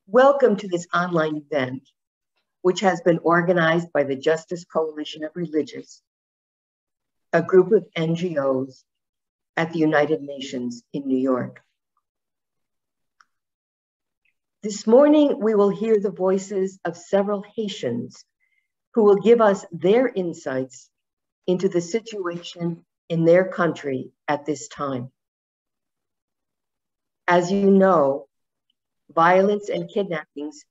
Welcome to this online event, which has been organized by the Justice Coalition of Religious, a group of NGOs at the United Nations in New York. This morning, we will hear the voices of several Haitians who will give us their insights into the situation in their country at this time. As you know, violence and kidnappings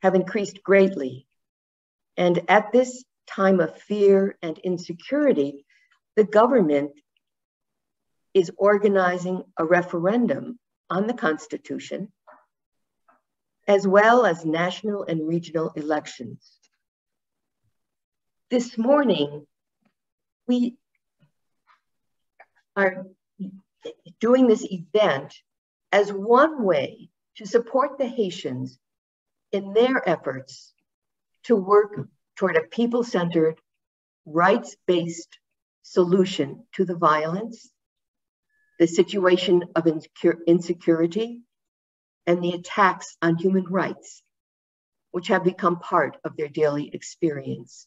have increased greatly. And at this time of fear and insecurity, the government is organizing a referendum on the Constitution, as well as national and regional elections. This morning, we are doing this event as one way to support the Haitians in their efforts to work toward a people-centered, rights-based solution to the violence, the situation of insecurity, and the attacks on human rights, which have become part of their daily experience.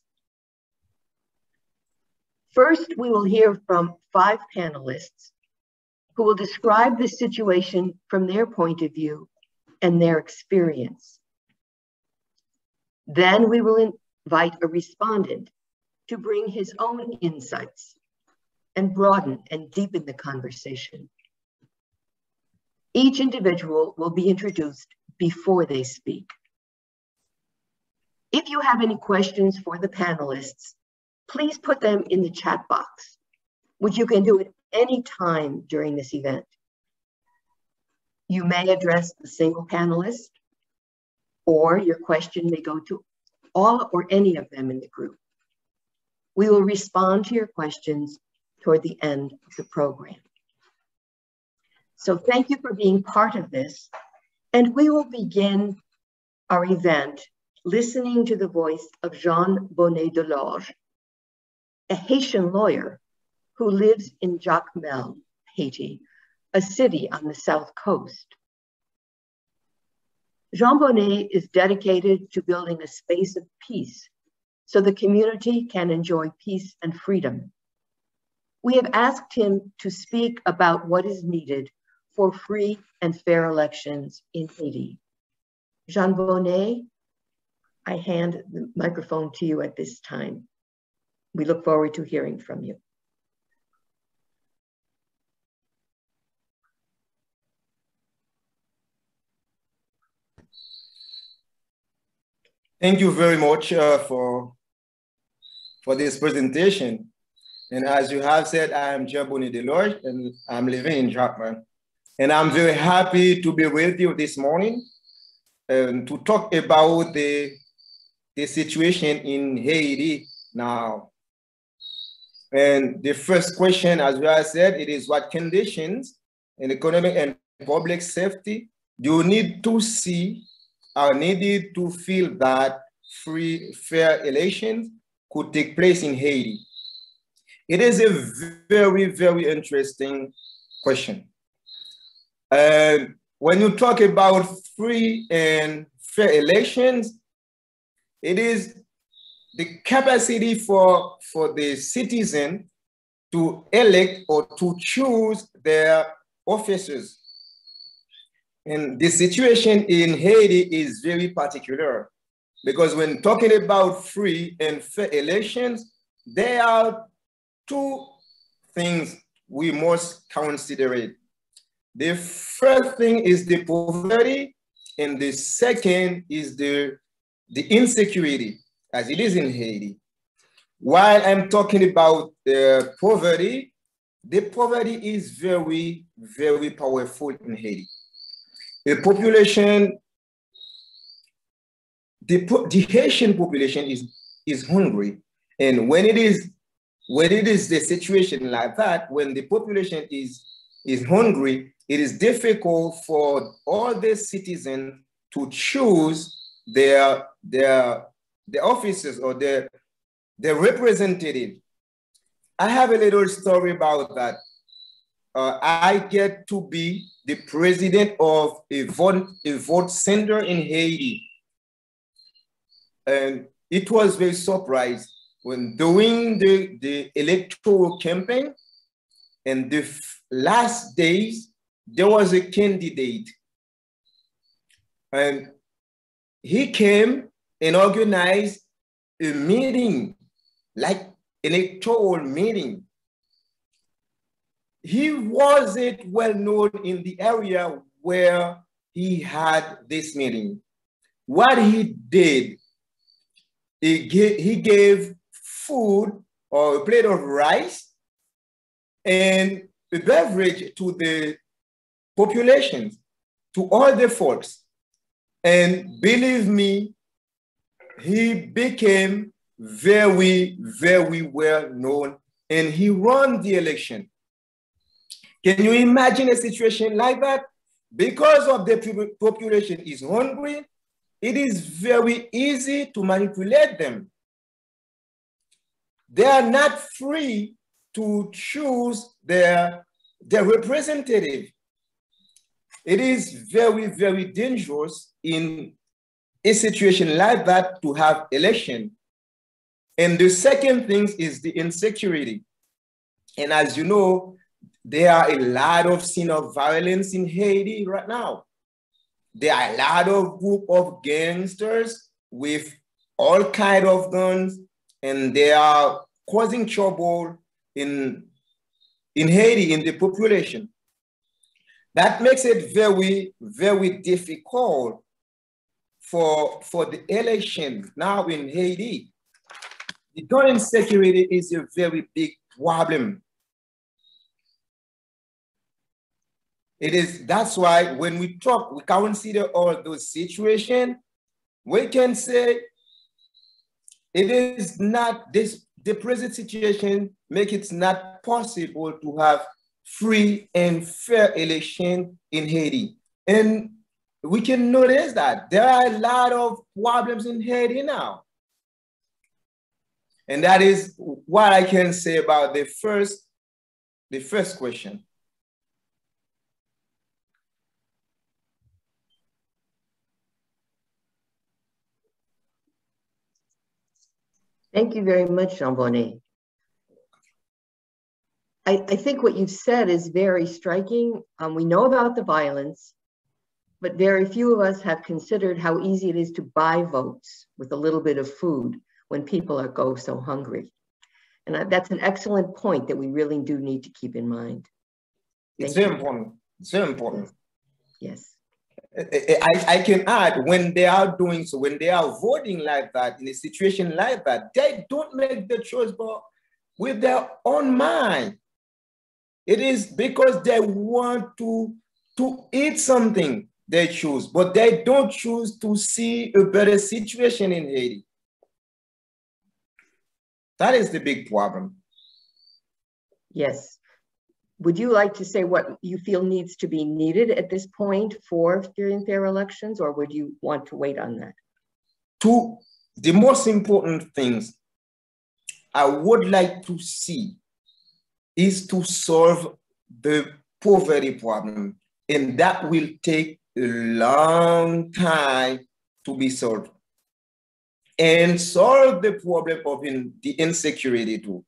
First, we will hear from 5 panelists who will describe the situation from their point of view and their experience. Then we will invite a respondent to bring his own insights and broaden and deepen the conversation. Each individual will be introduced before they speak. If you have any questions for the panelists, please put them in the chat box, which you can do at any time during this event. You may address a single panelist, or your question may go to all or any of them in the group. We will respond to your questions toward the end of the program. So thank you for being part of this. And we will begin our event listening to the voice of Jean Bonnet Delorge, a Haitian lawyer who lives in Jacmel, Haiti, a city on the south coast. Jean Bonnet is dedicated to building a space of peace so the community can enjoy peace and freedom. We have asked him to speak about what is needed for free and fair elections in Haiti. Jean Bonnet, I hand the microphone to you at this time. We look forward to hearing from you. Thank you very much for this presentation. And as you have said, I am Jean Bonnet Delorge, and I'm living in Jacmel. And I'm very happy to be with you this morning to talk about the situation in Haiti now. And the first question, as we have said, it is what conditions in economic and public safety do you need to see are needed to feel that free, fair elections could take place in Haiti? It is a very, very interesting question. And when you talk about free and fair elections, it is the capacity for the citizen to elect or to choose their officers. And the situation in Haiti is very particular because when talking about free and fair elections, there are 2 things we must consider. The first thing is the poverty, and the second is the insecurity, as it is in Haiti. While I'm talking about poverty, the poverty is very, very powerful in Haiti. The population, the Haitian population is hungry. And when it is the situation like that, when the population is hungry, it is difficult for all the citizens to choose their officers or their representative. I have a little story about that. I get to be the president of a vote center in Haiti. And it was very surprised when during the electoral campaign and the last days, there was a candidate. And he came and organized a meeting, like an electoral meeting. He wasn't well known in the area where he had this meeting. What he did, he gave food or a plate of rice and a beverage to the population, to all the folks. And believe me, he became very, very well known and he won the election. Can you imagine a situation like that? Because of the population is hungry, it is very easy to manipulate them. They are not free to choose their representative. It is very, very dangerous in a situation like that to have election. And the second thing is the insecurity. And as you know, there are a lot of scenes of violence in Haiti right now. There are a lot of group of gangsters with all kinds of guns, and they are causing trouble in Haiti, in the population. That makes it very, very difficult for the election now in Haiti. The gun insecurity is a very big problem. It is, that's why when we talk, we consider all those situations, we can say it is not this, the present situation make it not possible to have free and fair election in Haiti. And we can notice that there are a lot of problems in Haiti now. And that is what I can say about the first question. Thank you very much, Jean-Bonnet. I think what you've said is very striking. We know about the violence, but very few of us have considered how easy it is to buy votes with a little bit of food when people go so hungry. And that's an excellent point that we really do need to keep in mind. It's very important. It's very important. Yes. I can add, when they are doing so, when they are voting like that, in a situation like that, they don't make the choice but with their own mind. It is because they want to eat something they choose, but they don't choose to see a better situation in Haiti. That is the big problem. Yes. Would you like to say what you feel needs to be needed at this point for free and fair elections, or would you want to wait on that? The most important things I would like to see is to solve the poverty problem, and that will take a long time to be solved. And solve the problem of the insecurity too.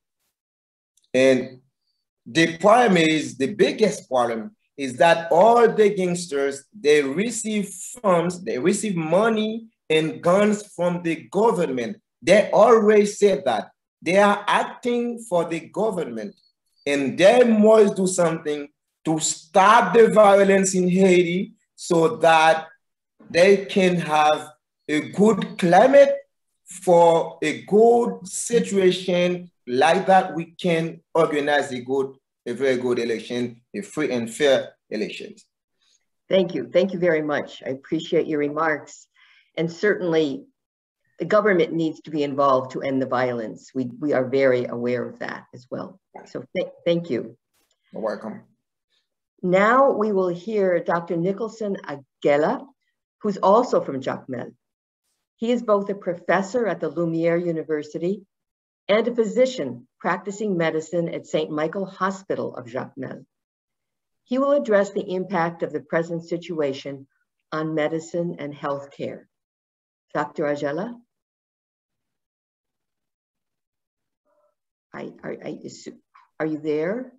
And the problem is, the biggest problem is that all the gangsters, they receive funds, they receive money and guns from the government. They always say that they are acting for the government and they must do something to stop the violence in Haiti so that they can have a good climate for a good situation. Like that, we can organize a very good election, a free and fair election. Thank you. Thank you very much. I appreciate your remarks. And certainly, the government needs to be involved to end the violence. We are very aware of that as well. So thank you. You're welcome. Now we will hear Dr. Nicholson Aguela, who's also from Jacmel. He is both a professor at the Lumiere University and a physician practicing medicine at St. Michael Hospital of Jacmel. He will address the impact of the present situation on medicine and healthcare. Dr. Agela? Are you there?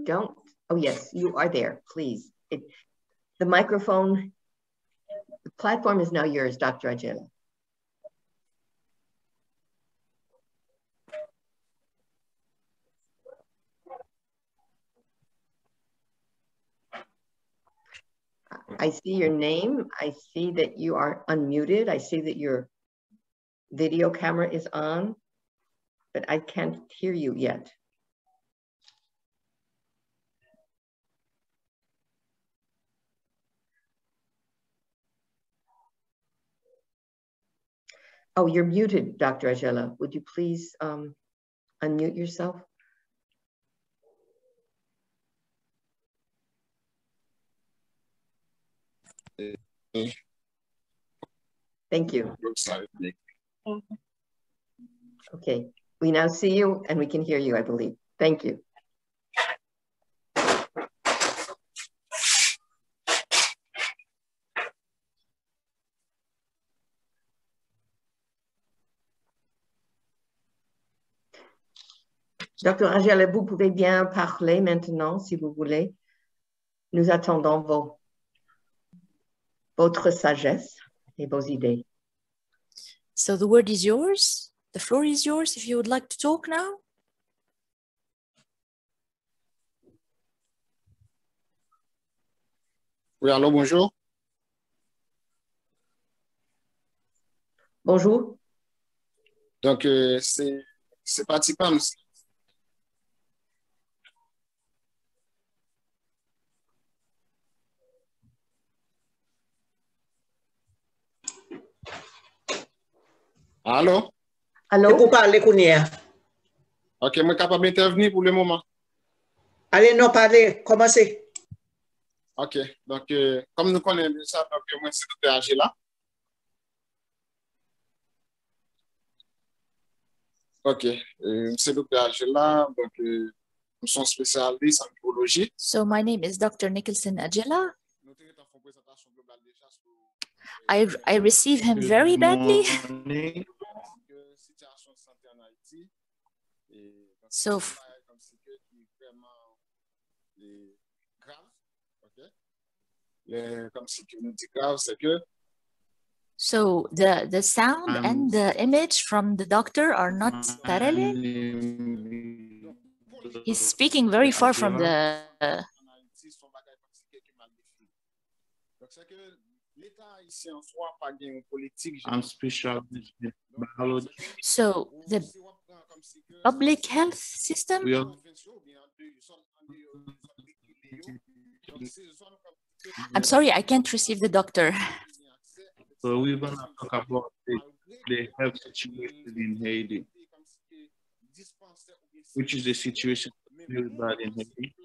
Don't. Oh, yes, you are there, please. The microphone, the platform is now yours, Dr. Agela. I see your name. I see that you are unmuted. I see that your video camera is on, but I can't hear you yet. Oh, you're muted, Dr. Agela. Would you please unmute yourself? Thank you. Okay, we now see you and we can hear you, I believe. Thank you. Dr. Agela, vous pouvez bien parler maintenant, si vous voulez. Nous attendons votre sagesse et vos idées. So the word is yours. The floor is yours if you would like to talk now. Oui, allô, bonjour. Bonjour. Donc, c'est parti pas. Allô? Allô? C'est pour parler, Kounia. Ok, moi capable d'intervenir pour le moment. Allez, non, parlez, commencez. Ok, donc, comme nous connaissons ça, donc, moi, c'est Dr. Agela. Ok, c'est Dr. Agela, donc, nous sommes spécialistes en biologie. So my name is Dr. Nicholson Agela. I receive him very badly. So so the sound and the image from the doctor are not parallel. He's speaking very far from the I'm specialized in biology. So the public health system. I'm sorry, I can't receive the doctor. So we're going to talk about the health situation in Haiti, which is the situation very bad in Haiti.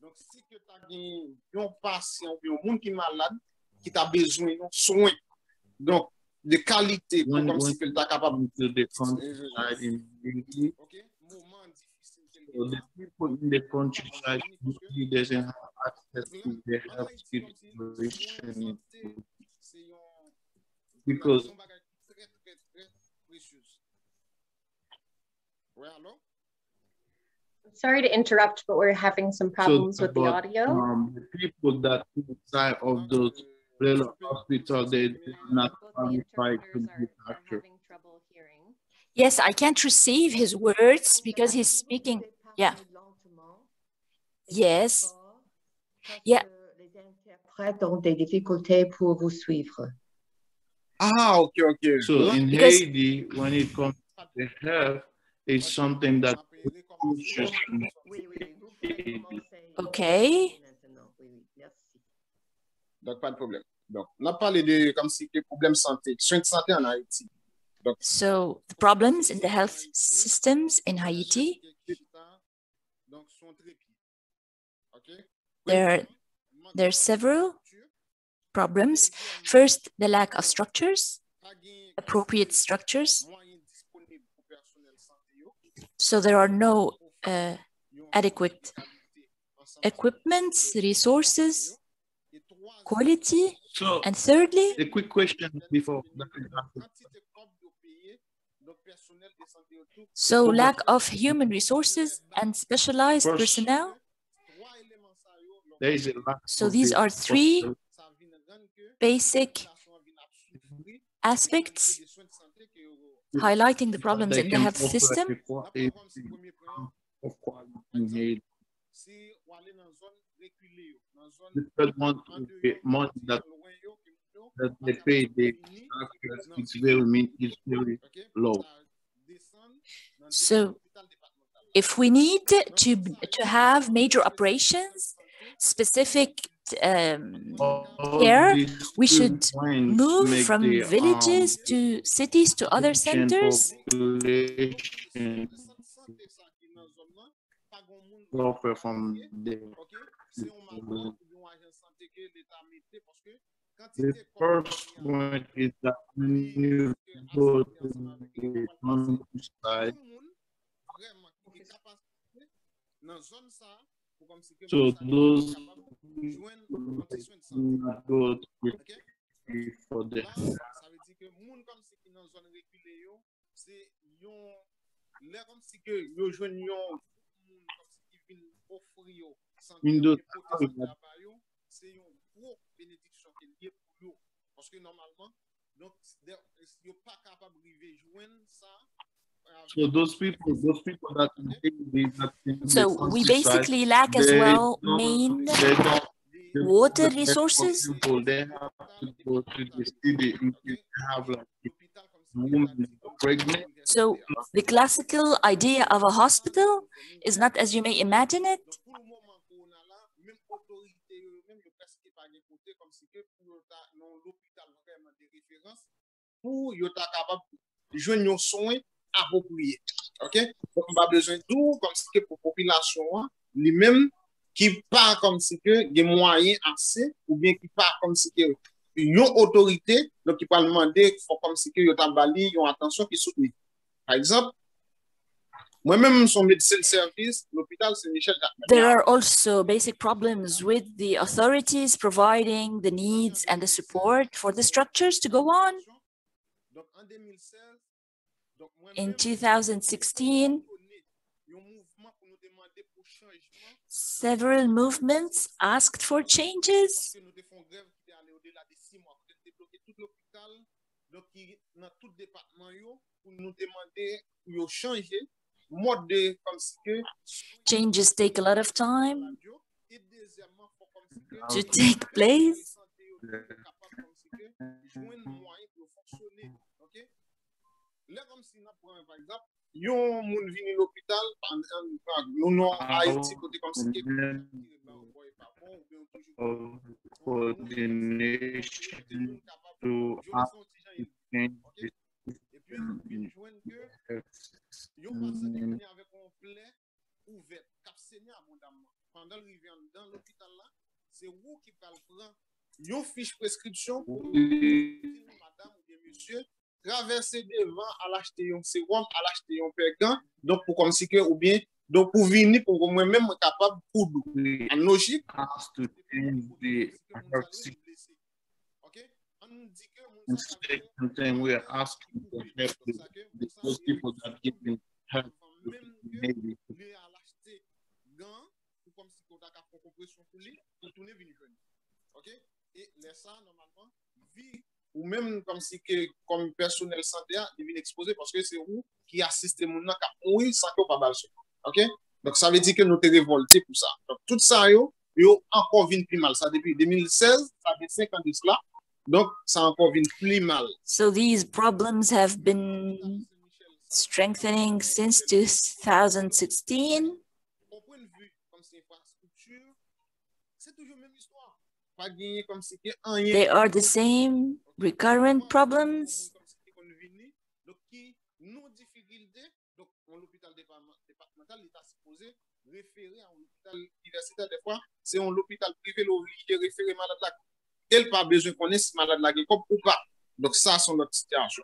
Donc, si tu as un patient ou un monde qui est malade, qui a besoin de soins, donc de qualité, comme si tu es capable de countryside in Haiti. So the people in the countryside usually doesn't have access to the health situation because Sorry to interrupt, but we're having some problems with the audio. The people that inside of those little hospitals, they're not qualified to be doctors. Yes, I can't receive his words because he's speaking. Yeah. Yes. Yeah. Les interprètes ont des difficultés pour vous suivre. Ah, okay. So in Haiti, when it comes to the health, it's something that Okay. Donc, pas de problème. Donc, on a parlé de comme si les problèmes santé, soins de santé en Haïti. Donc, so the problems in the health systems in Haiti. Donc, sont trépieds. There are several problems. First, the lack of structures, appropriate structures. So there are no adequate equipments, resources, quality, and thirdly, a quick question before. so lack of human resources and specialized personnel. There is a lack So of these the are three hospital. basic aspects highlighting the problems They in the can health offer system. of quality in Haiti. The third one is the money that they pay the doctors. It's very low. So if we need to have major operations, specific care, we should move from villages to cities to other centers. Offer from the first point is that when you go to the countryside, so those not go to for the in those so those people that So we basically lack as well main water resources. They have to go to the city and have like women pregnant. So the classical idea of a hospital is not as you may imagine it. OK? Donc, on a besoin d'où comme si que pour population lui-même qui pas comme si que des moyens assez ou bien qui pas comme si que une autorité donc qui peut demander faut comme si que yo tabali yon attention qui soutenu. Par exemple, moi-même son médecin de service, l'hôpital Saint-Michel. There are also basic problems with the authorities providing the needs and the support for the structures to go on. In 2016, several movements asked for changes. Changes take a lot of time to take place. Yon moun vini l'hôpital nous non Haïti côté comme si coordination to ask to change the c'est vous qui va prendre yon fiche prescription madame ou bien monsieur traverser devant à l'acheter un sérum à l'acheter un pergant donc pour comme si que ou bien donc pour venir pour moi même capable pour en logique to change the OK on dit and we are asking for help those people that give them help maybe à l'acheter gant pour comme si qu'on a fait compression pour lui pour tourner venir OK et laisse ça normalement vie ou même comme si que comme personnel santé il vient exposé parce que c'est vous qui assistez mon nan ka mourir sans que pas balle. OK donc ça veut dire que nous te révolté pour ça donc tout ça yo encore vient plus mal ça depuis 2016 ça fait 5 ans de cela donc ça encore vient plus mal. So these problems have been strengthening since 2016. Au point de vue comme c'est infrastructure c'est toujours même histoire. They are the same recurrent problems. supposé référer à un hôpital universitaire. Des fois, c'est un hôpital privé qui réfère malade là. Elle pas besoin de connaître si malade là ou pas. Donc ça, c'est notre situation.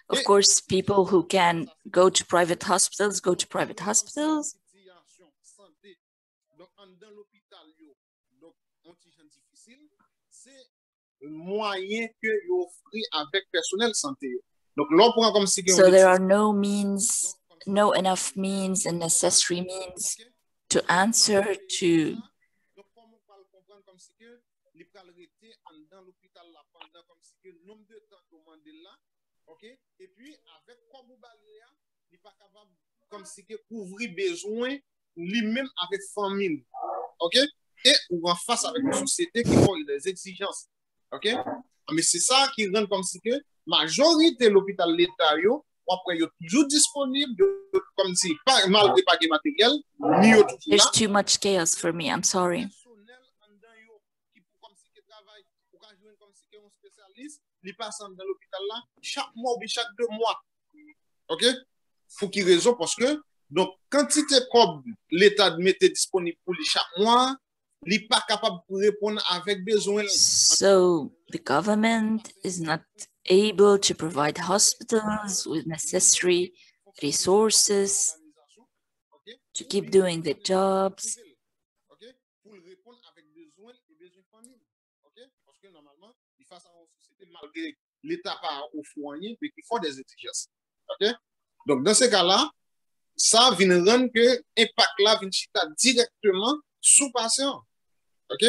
Of course, people who can go to private hospitals, go to private hospitals. Donc, dans l'hôpital, donc, antigène difficile, c'est le moyen que vous offrez avec personnel santé. Donc, là, on prend comme si so there are no means, no enough means and necessary means to answer to. Donc, comment on peut comprendre comme si que les arrêter dans l'hôpital là pendant comme si que nombre de temps demandé là, ok? Et puis, avec quoi vous balayez, il n'est pas capable comme si que couvrir besoin lui-même avec famille, ok? Et ou en face avec une société qui a des exigences, ok? Mais c'est ça qui rend comme si que majorité de l'hôpital l'État, après, il est toujours disponible, comme si, malgré pas de matériel, ni au tout. There's too much chaos for me, I'm sorry. Il passe dans l'hôpital là, chaque mois ou chaque 2 mois. OK? Faut qu'il raison parce que, donc, quantité comme l'État mettait disponible pour lui chaque mois, il n'est pas capable de répondre avec besoin. So the government is not able to provide hospitals with necessary resources to keep doing their jobs. Pour répondre avec besoin et besoin famille. OK? Parce que normalement, il face à une société malgré l'État pas au foyer, mais il faut des exigences. OK? Donc, dans ce cas-là, ça vient rendre que l'impact là vient chita directement sous patient. OK?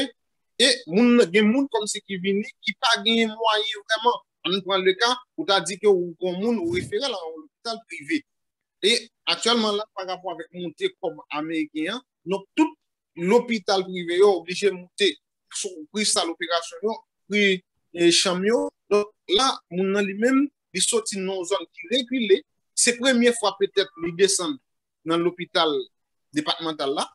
Et moun gen moun comme ce qui vient qui pas gain moyen vraiment. On prend le cas où tu as dit que ou moun ou référé à l'hôpital privé. Et actuellement là par rapport avec monter comme américain, donc tout l'hôpital privé est obligé de monter sur prix ça l'opération, prix champion. Donc là moun lui-même il sorti dans une zone qui régulée. C'est la première fois peut-être qu'il descend dans l'hôpital départemental là.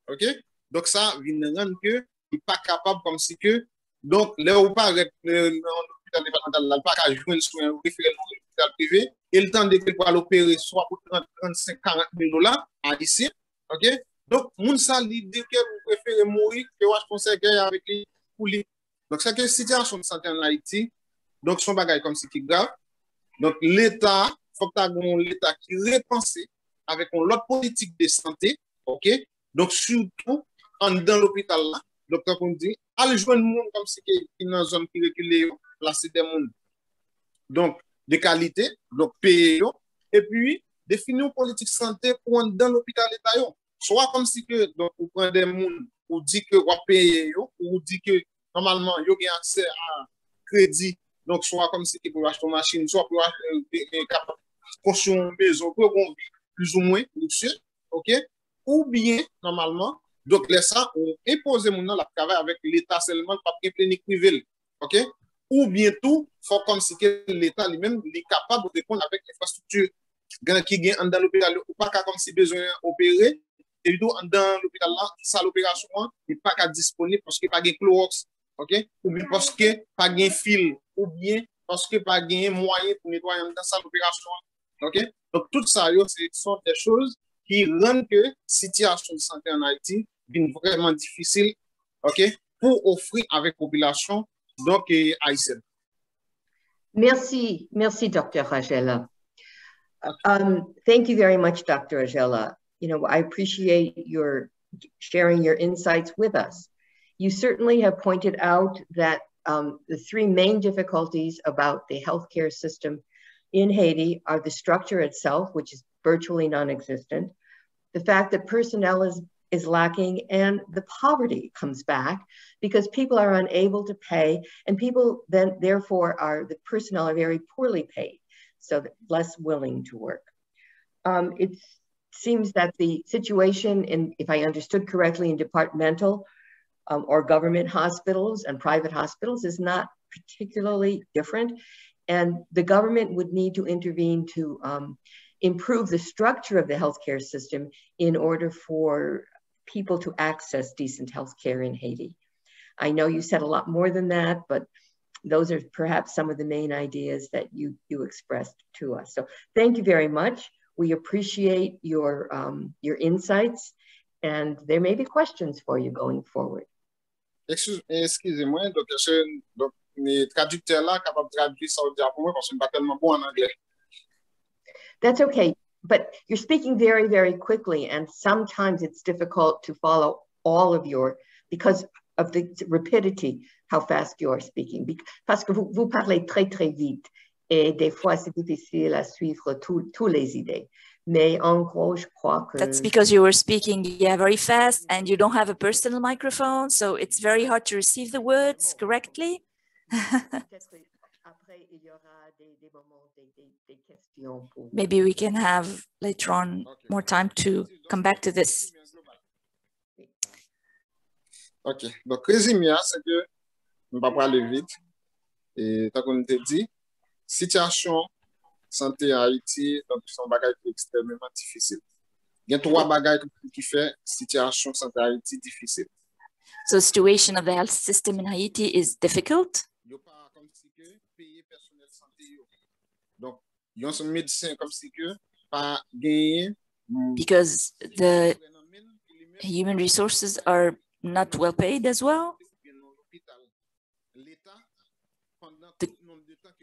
OK? Donc ça vient rendre que il n'est pas capable comme si que donc là où pas dans l'hôpital départemental là, pas qu'à jouer le soin référé dans l'hôpital privé et le temps de pour l'opérer soit pour 30, 35, 40 000 $ à ici. OK? Donc moun ça l'idée que vous préférez mourir que je conseille avec lui pour lui. Donc c'est que situation de santé en Haïti. Donc son bagage comme si qui grave. Donc l'État faut que l'État qui repense avec une autre politique de santé, OK? Donc surtout dans l'hôpital là, docteur qu'on dit, allez jouer le monde comme si qui est dans une zone qui reculée, placer des monde. Donc de qualité, donc payer et puis définir une politique santé pour dans l'hôpital l'État. Soit comme si que donc vous prenez des monde ou dit que vous payez ou dit que normalement vous avez accès à crédit. Donc soit comme si que pour acheter une machine, soit pour acheter construire une maison pour vivre plus ou moins luxueux, OK? Ou bien, normalement, donc, les ça, on impose mon nom la travail avec l'État seulement, pas de clinique privée, OK? Ou bien tout, faut comme si l'État lui-même est capable de répondre avec l'infrastructure qui gagne dans l'hôpital, ou pas comme si besoin opérer, et dans l'hôpital là, ça l'opération, n'est pas disponible parce qu'il n'y a pas de Clorox, OK? Ou bien parce qu'il n'y a pas de fil, ou bien parce qu'il n'y a pas de moyen pour nettoyer dans sa l'opération. OK? Donc, tout ça, ce sont des choses qui rendent que la situation de santé en Haïti devient vraiment difficile, OK? Pour offrir avec la population, donc, haïtienne. Merci, Dr. Rajela. Thank you very much, Dr. Rajela. You know, I appreciate your sharing your insights with us. You certainly have pointed out that the 3 main difficulties about the healthcare system in Haiti are the structure itself, which is virtually non-existent, the fact that personnel is lacking, and the poverty comes back because people are unable to pay, and people then therefore the personnel are very poorly paid, so less willing to work. It seems that the situation in, if I understood correctly, in departmental or government hospitals and private hospitals is not particularly different. And the government would need to intervene to improve the structure of the healthcare system in order for people to access decent healthcare in Haiti. I know you said a lot more than that, but those are perhaps some of the main ideas that you expressed to us. So thank you very much. We appreciate your insights, and there may be questions for you going forward. Excusez-moi, donc mes traducteurs là capables de traduire ça au pour moi parce que je ne suis pas tellement bon en anglais. That's okay, but you're speaking very, very quickly, and sometimes it's difficult to follow all of because of the rapidity, how fast you are speaking. Parce que vous parlez très, très vite, et des fois c'est difficile à suivre tous les idées. Mais en gros, je crois que... That's because you were speaking, very fast, and you don't have a personal microphone, so it's very hard to receive the words correctly. Maybe we can have later on more time to come back to this. Ok, donc résumé, c'est que je ne vais pas parler vite. Et tant qu'on te dit, situation santé à Haïti, donc c'est un bagage extrêmement difficile. Il y a 3 bagages qui fait situation santé à Haïti difficile. So the situation of the health system in Haiti is difficult. Donc, il y a un médecin comme si que pas gagné. Because the human resources are not well paid as well.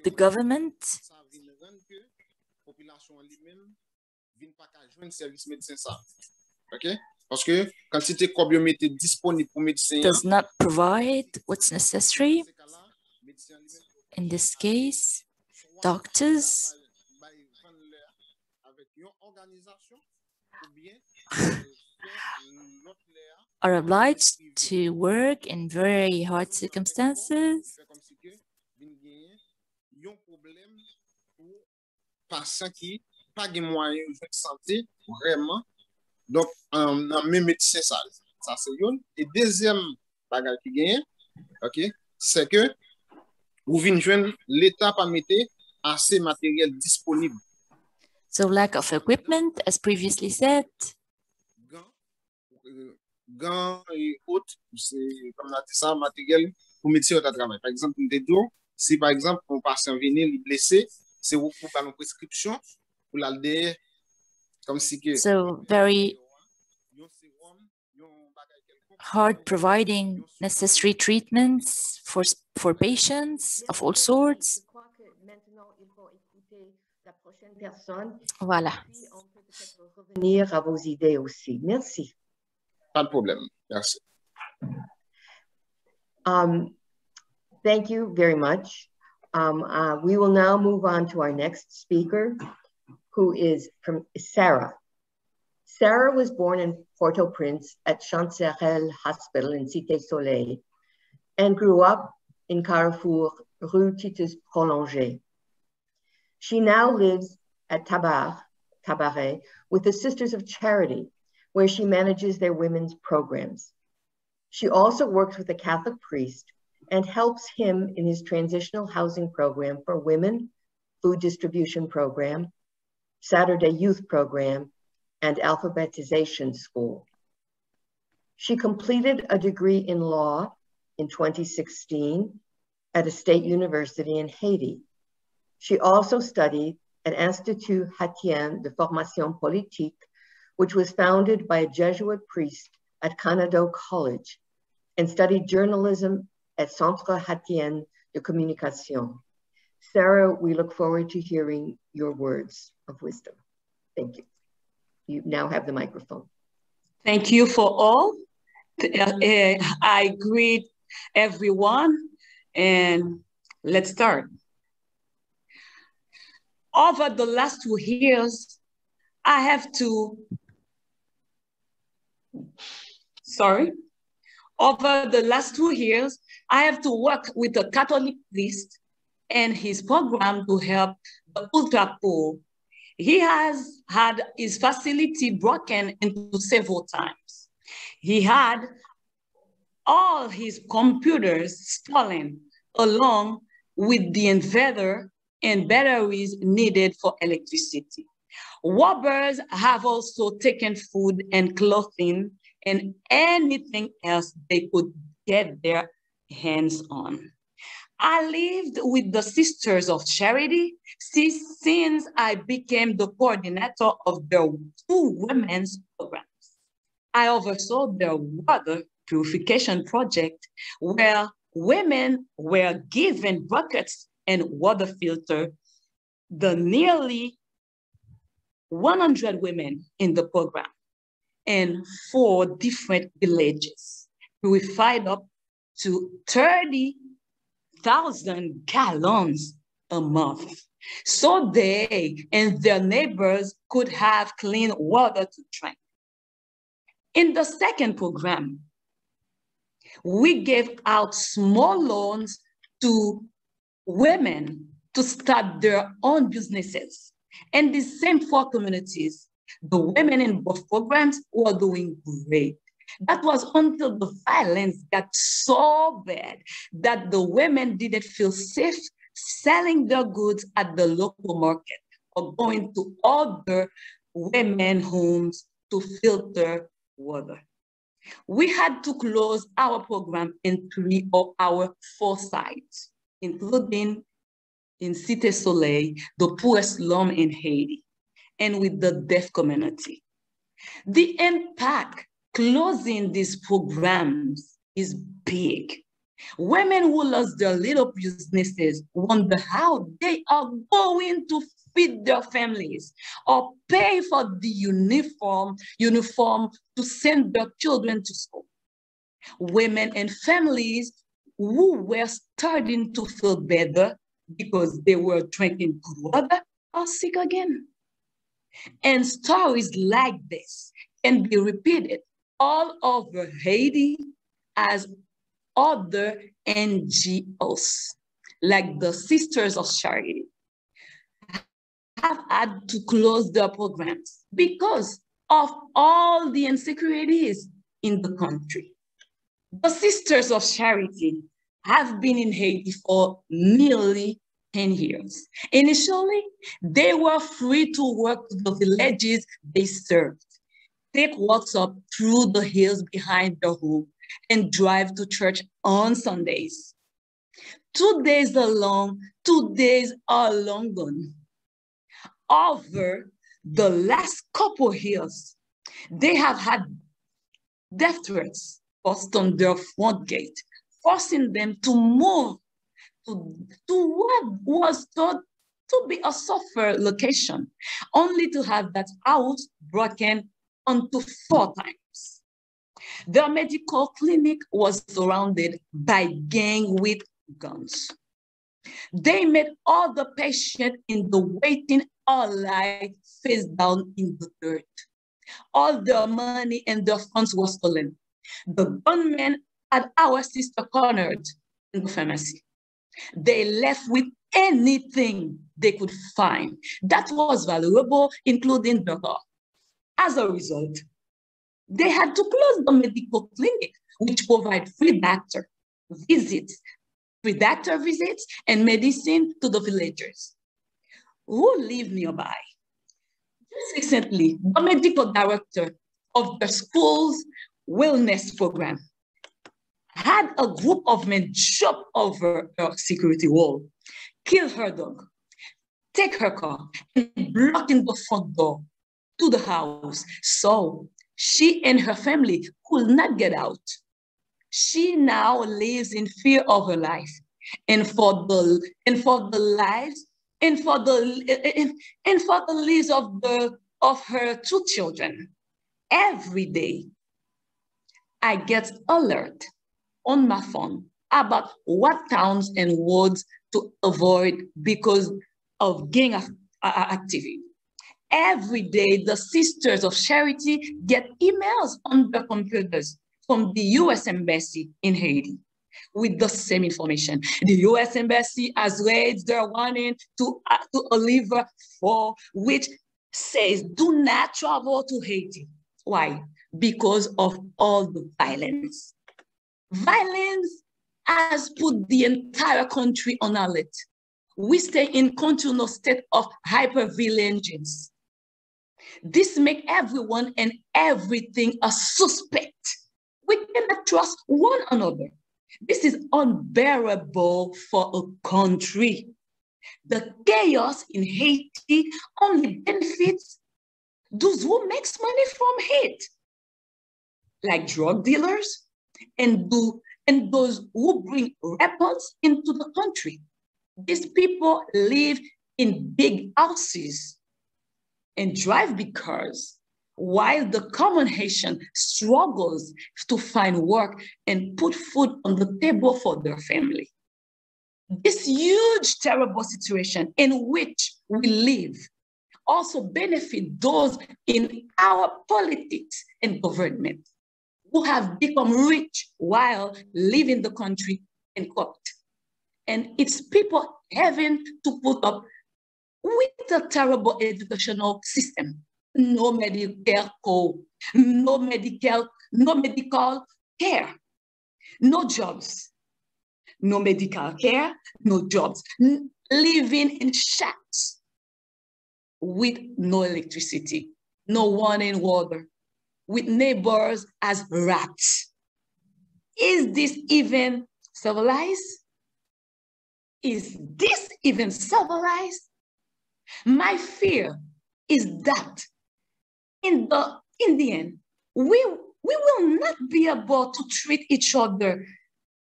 The government does not provide what's necessary. In this case, doctors are obliged to work in very hard circumstances. Patient qui pas de moyens de santé vraiment donc même médecin ça c'est une et deuxième bagage qui gagne OK c'est que vous venez joindre l'état pas mettre assez matériel disponible. So lack of equipment, as previously said. Gants et autres, c'est comme on a dit ça, matériel pour médecin au travail. Par exemple, si par exemple un patient vient il blessé, c'est pour faire une prescription pour l'alder comme si que. So very hard providing necessary treatments for patients of all sorts. Voilà. On peut peut-être revenir à vos idées aussi. Merci. Pas de problème. Merci. Thank you very much. We will now move on to our next speaker, who is from Sarah. Sarah was born in Port-au-Prince at Chancerelle Hospital in Cité Soleil and grew up in Carrefour, Rue Titus Prolongé. She now lives at Tabaret with the Sisters of Charity, where she manages their women's programs. She also works with a Catholic priest and helps him in his transitional housing program for women, food distribution program, Saturday youth program, and alphabetization school. She completed a degree in law in 2016 at a state university in Haiti. She also studied at Institut Haitien de Formation Politique, which was founded by a Jesuit priest at Canado College, and studied journalism at Centre Haitien de Communication. Sarah, we look forward to hearing your words of wisdom. Thank you. You now have the microphone. Thank you for all. I greet everyone, and let's start. Over the last 2 years, Over the last 2 years, I have to work with a Catholic priest and his program to help the ultra poor. He has had his facility broken into several times. He had all his computers stolen, along with the inverter and batteries needed for electricity. Robbers have also taken food and clothing and anything else they could get their hands on. I lived with the Sisters of Charity since I became the coordinator of the two women's programs. I oversaw their water purification project where women were given buckets and water filter. The nearly 100 women in the program in 4 different villages purified up to 30,000 gallons a month, so they and their neighbors could have clean water to drink. In the second program, we gave out small loans to women to start their own businesses. In the same 4 communities, the women in both programs were doing great. That was until the violence got so bad that the women didn't feel safe selling their goods at the local market or going to other women homes to filter water. We had to close our program in 3 of our 4 sites, including in Cité Soleil, the poorest slum in Haiti, and with the deaf community. The impact closing these programs is big. Women who lost their little businesses wonder how they are going to feed their families or pay for the uniform to send their children to school. Women and families who were starting to feel better because they were drinking good water are sick again. And stories like this can be repeated all over Haiti as other NGOs, like the Sisters of Charity, have had to close their programs because of all the insecurities in the country. The Sisters of Charity have been in Haiti for nearly 10 years. Initially, they were free to work to the villages they served, take walks up through the hills behind their home, and drive to church on Sundays. 2 days are long gone. Over the last couple years, they have had death threats post on their front gate, forcing them to move to what was thought to be a safer location, only to have that house broken onto 4 times. Their medical clinic was surrounded by gangs with guns. They made all the patients in the waiting line face down in the dirt. All their money and their funds were stolen. The gunmen had our sister cornered in the pharmacy. They left with anything they could find that was valuable, including their car. As a result, they had to close the medical clinic, which provides free doctor visits and medicine to the villagers who live nearby. Just recently, the medical director of the school's wellness program had a group of men jump over her security wall, kill her dog, take her car, and block in the front door to the house. So she and her family could not get out. She now lives in fear of her life and for the lives of her 2 children. Every day, I get alert on my phone about what towns and wards to avoid because of gang activity. Every day, the Sisters of Charity get emails on their computers from the U.S. Embassy in Haiti with the same information. The U.S. Embassy has raised their warning to Oliver 4, which says, do not travel to Haiti. Why? Because of all the violence. Violence has put the entire country on alert. We stay in continual state of hypervigilance. This makes everyone and everything a suspect. We cannot trust one another. This is unbearable for a country. The chaos in Haiti only benefits those who makes money from it, like drug dealers and those who bring weapons into the country. These people live in big houses and drive big cars, while the common Haitian struggles to find work and put food on the table for their family. This huge, terrible situation in which we live also benefit those in our politics and government who have become rich while leaving the country corrupt. And it's people having to put up with a terrible educational system. No medical code, no medical care, no jobs, no medical care, no jobs, living in shacks with no electricity, no running water, with neighbors as rats. Is this even civilized? Is this even civilized? My fear is that in the end, we will not be able to treat each other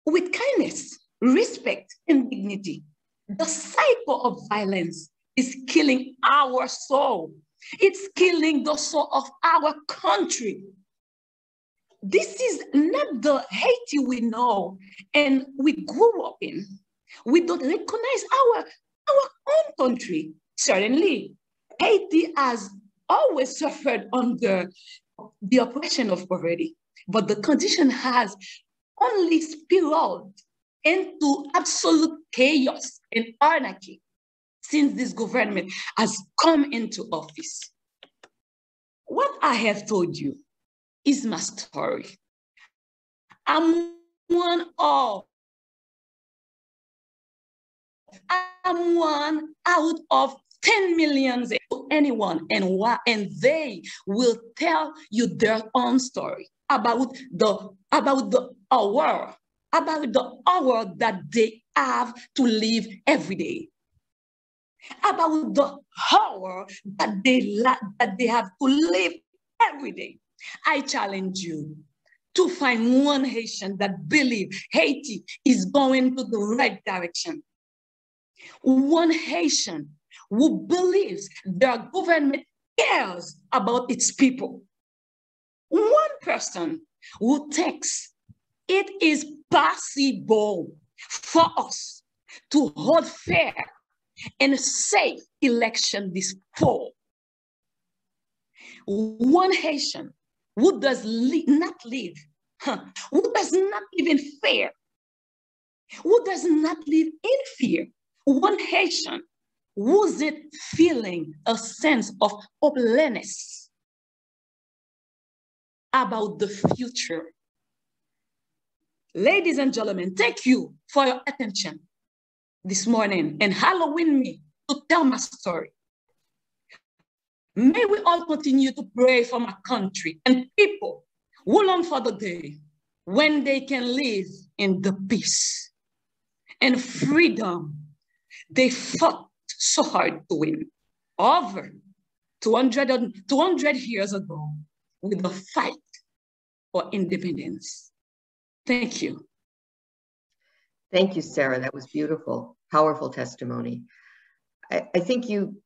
with kindness, respect, and dignity. The cycle of violence is killing our soul. It's killing the soul of our country. This is not the Haiti we know and we grew up in. We don't recognize our own country. Certainly, Haiti has always suffered under the oppression of poverty, but the condition has only spiraled into absolute chaos and anarchy since this government has come into office. What I have told you is my story. I'm one out of 10 million to anyone, and they will tell you their own story about the hour that they have to live every day, about the horror that they have to live every day. I challenge you to find one Haitian that believes Haiti is going to the right direction. One Haitian who believes their government cares about its people. One person who thinks it is possible for us to hold fair and safe election this fall. One Haitian who does not live, who does not live in fear, who does not live in fear. One Haitian who's it feeling a sense of hopelessness about the future. Ladies and gentlemen, thank you for your attention this morning and allowing me to tell my story. May we all continue to pray for my country and people who long for the day when they can live in the peace and freedom they fought so hard to win over 200 years ago with the fight for independence. Thank you. Thank you, Sarah. That was beautiful, powerful testimony. I think you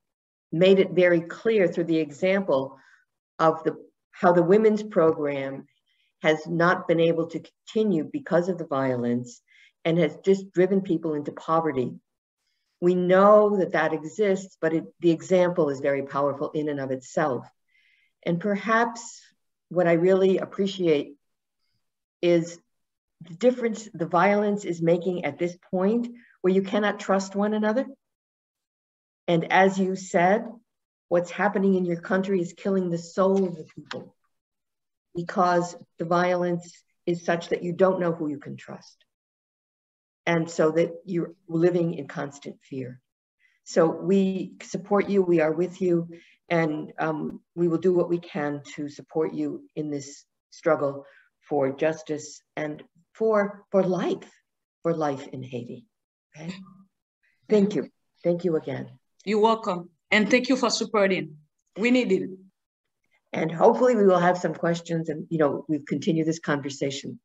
made it very clear through the example of how the women's program has not been able to continue because of the violence and has just driven people into poverty. We know that that exists, but the example is very powerful in and of itself. And perhaps what I really appreciate is the difference the violence is making at this point where you cannot trust one another. And as you said, what's happening in your country is killing the soul of the people because the violence is such that you don't know who you can trust. And so that you're living in constant fear. So we support you, we are with you, and we will do what we can to support you in this struggle for justice and for life in Haiti. Okay? Thank you. Thank you again. You're welcome. And thank you for supporting. We need it. And hopefully we will have some questions and, we've continued this conversation.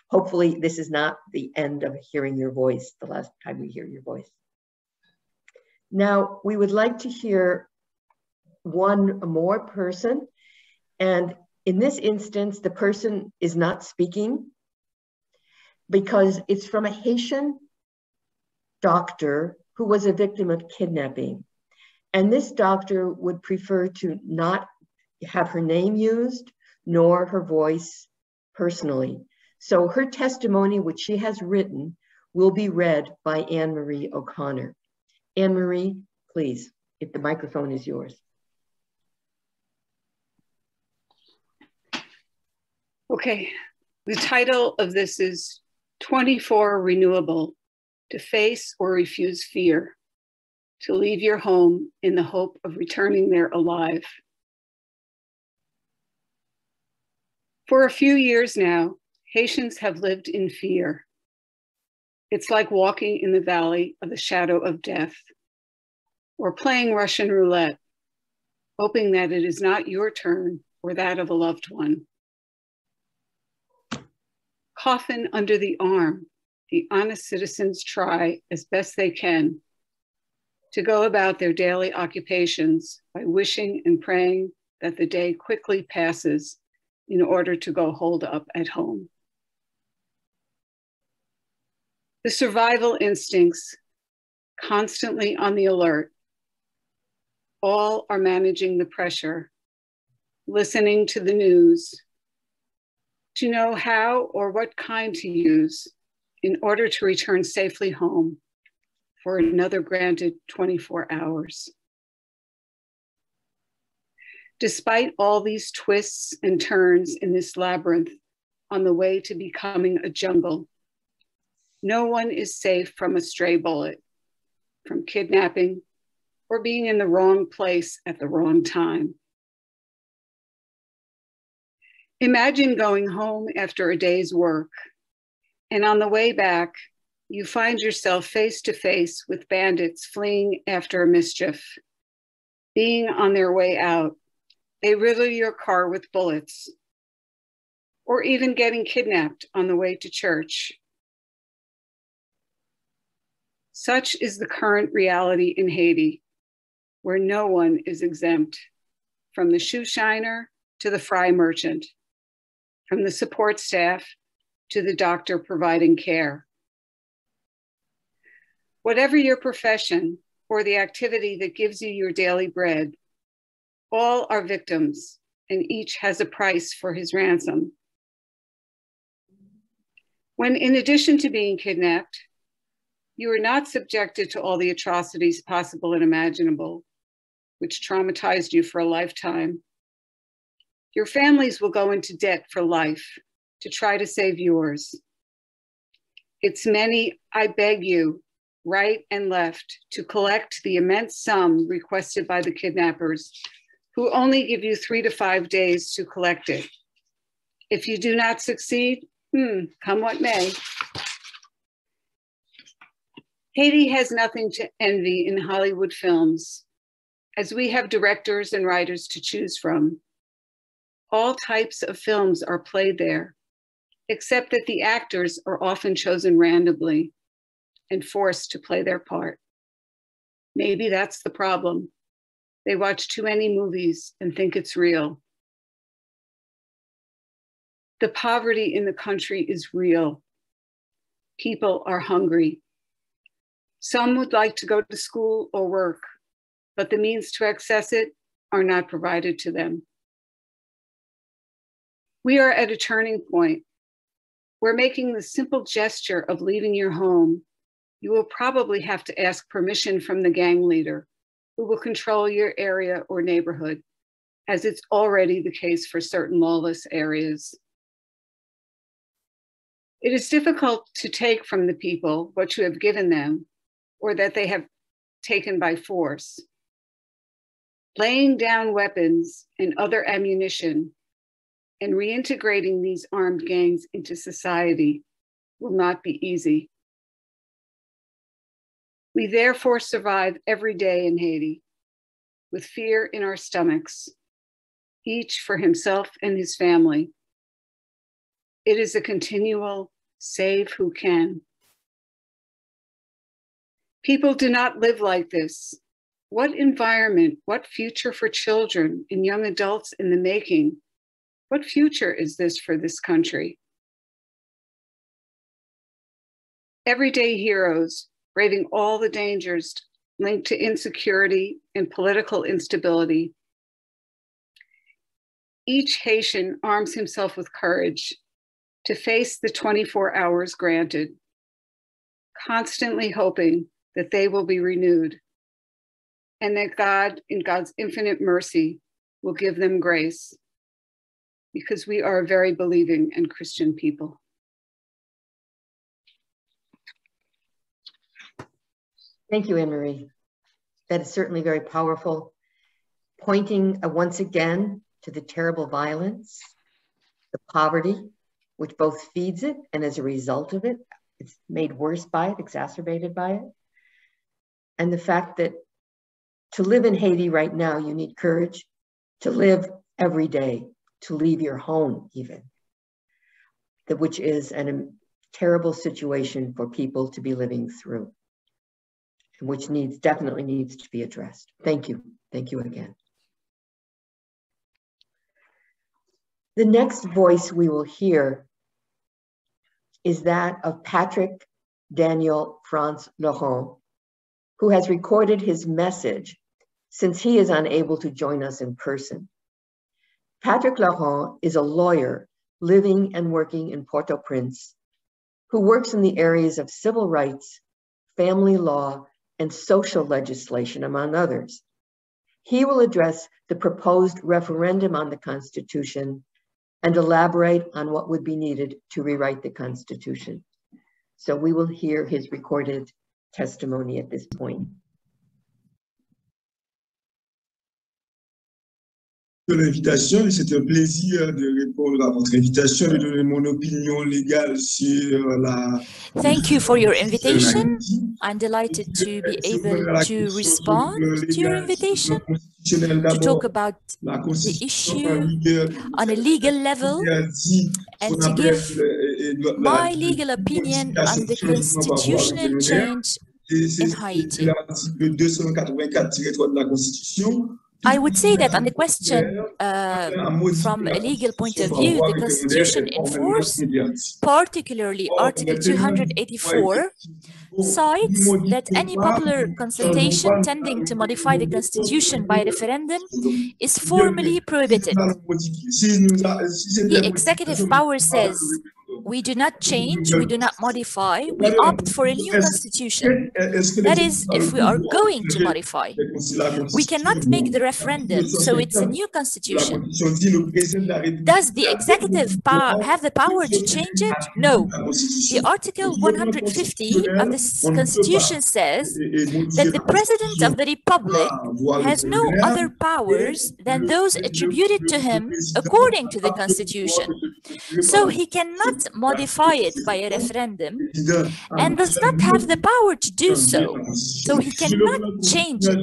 Hopefully this is not the end of hearing your voice, the last time we hear your voice. Now, we would like to hear one more person. And in this instance, the person is not speaking because it's from a Haitian doctor who was a victim of kidnapping. And this doctor would prefer to not have her name used, nor her voice personally. So her testimony, which she has written, will be read by Anne-Marie O'Connor. Anne-Marie, please, if the microphone is yours. Okay, the title of this is 24 Renewable, to face or refuse fear, to leave your home in the hope of returning there alive. For a few years now, Haitians have lived in fear. It's like walking in the valley of the shadow of death, or playing Russian roulette, hoping that it is not your turn or that of a loved one. Coffin under the arm, the honest citizens try as best they can to go about their daily occupations by wishing and praying that the day quickly passes in order to go hold up at home. The survival instincts, constantly on the alert, all are managing the pressure, listening to the news, to know how or what kind to use in order to return safely home for another granted 24 hours. Despite all these twists and turns in this labyrinth on the way to becoming a jungle, no one is safe from a stray bullet, from kidnapping, or being in the wrong place at the wrong time. Imagine going home after a day's work, and on the way back, you find yourself face to face with bandits fleeing after a mischief. Being on their way out, they riddle your car with bullets, or even getting kidnapped on the way to church. Such is the current reality in Haiti, where no one is exempt, from the shoe shiner to the fry merchant, from the support staff to the doctor providing care. Whatever your profession or the activity that gives you your daily bread, all are victims, and each has a price for his ransom. When, in addition to being kidnapped, you are not subjected to all the atrocities possible and imaginable, which traumatized you for a lifetime, your families will go into debt for life to try to save yours. It's many, I beg you, right and left, to collect the immense sum requested by the kidnappers, who only give you 3 to 5 days to collect it. If you do not succeed, come what may. Haiti has nothing to envy in Hollywood films, as we have directors and writers to choose from. All types of films are played there, except that the actors are often chosen randomly and forced to play their part. Maybe that's the problem. They watch too many movies and think it's real. The poverty in the country is real. People are hungry. Some would like to go to school or work, but the means to access it are not provided to them. We are at a turning point. We're making the simple gesture of leaving your home. You will probably have to ask permission from the gang leader, who will control your area or neighborhood, as it's already the case for certain lawless areas. It is difficult to take from the people what you have given them, or that they have taken by force. Laying down weapons and other ammunition and reintegrating these armed gangs into society will not be easy. We therefore survive every day in Haiti with fear in our stomachs, each for himself and his family. It is a continual save who can. People do not live like this. What environment, what future for children and young adults in the making? What future is this for this country? Everyday heroes braving all the dangers linked to insecurity and political instability. Each Haitian arms himself with courage to face the 24 hours granted, constantly hoping that they will be renewed and that God, in God's infinite mercy, will give them grace, because we are a very believing and Christian people. Thank you, Anne-Marie. That is certainly very powerful, pointing once again to the terrible violence, the poverty, which both feeds it, and as a result of it, it's made worse by it, exacerbated by it. And the fact that to live in Haiti right now, you need courage to live every day, to leave your home even, which is a terrible situation for people to be living through, and which definitely needs to be addressed. Thank you. Thank you again. The next voice we will hear is that of Patrick Daniel France Laurent, who has recorded his message since he is unable to join us in person. Patrick Laurent is a lawyer living and working in Port-au-Prince, who works in the areas of civil rights, family law, and social legislation, among others. He will address the proposed referendum on the Constitution and elaborate on what would be needed to rewrite the Constitution. So we will hear his recorded testimony at this point. De l'invitation, c'est un plaisir de répondre à votre invitation, de donner mon opinion légale sur la... Thank you for your invitation. I'm delighted to be able to respond to your invitation, to talk about the issue on a legal level and to give my legal opinion on the constitutional change in Haiti. I would say that on the question from a legal point of view, the Constitution in force, particularly Article 284, cites that any popular consultation tending to modify the Constitution by referendum is formally prohibited. The executive power says, we do not change, we do not modify, we opt for a new constitution. That is, if we are going to modify. We cannot make the referendum, so it's a new constitution. Does the executive have the power to change it? No. The Article 150 of the Constitution says that the President of the Republic has no other powers than those attributed to him according to the Constitution. So he cannot modify it by a referendum and does not have the power to do so. So he cannot change it.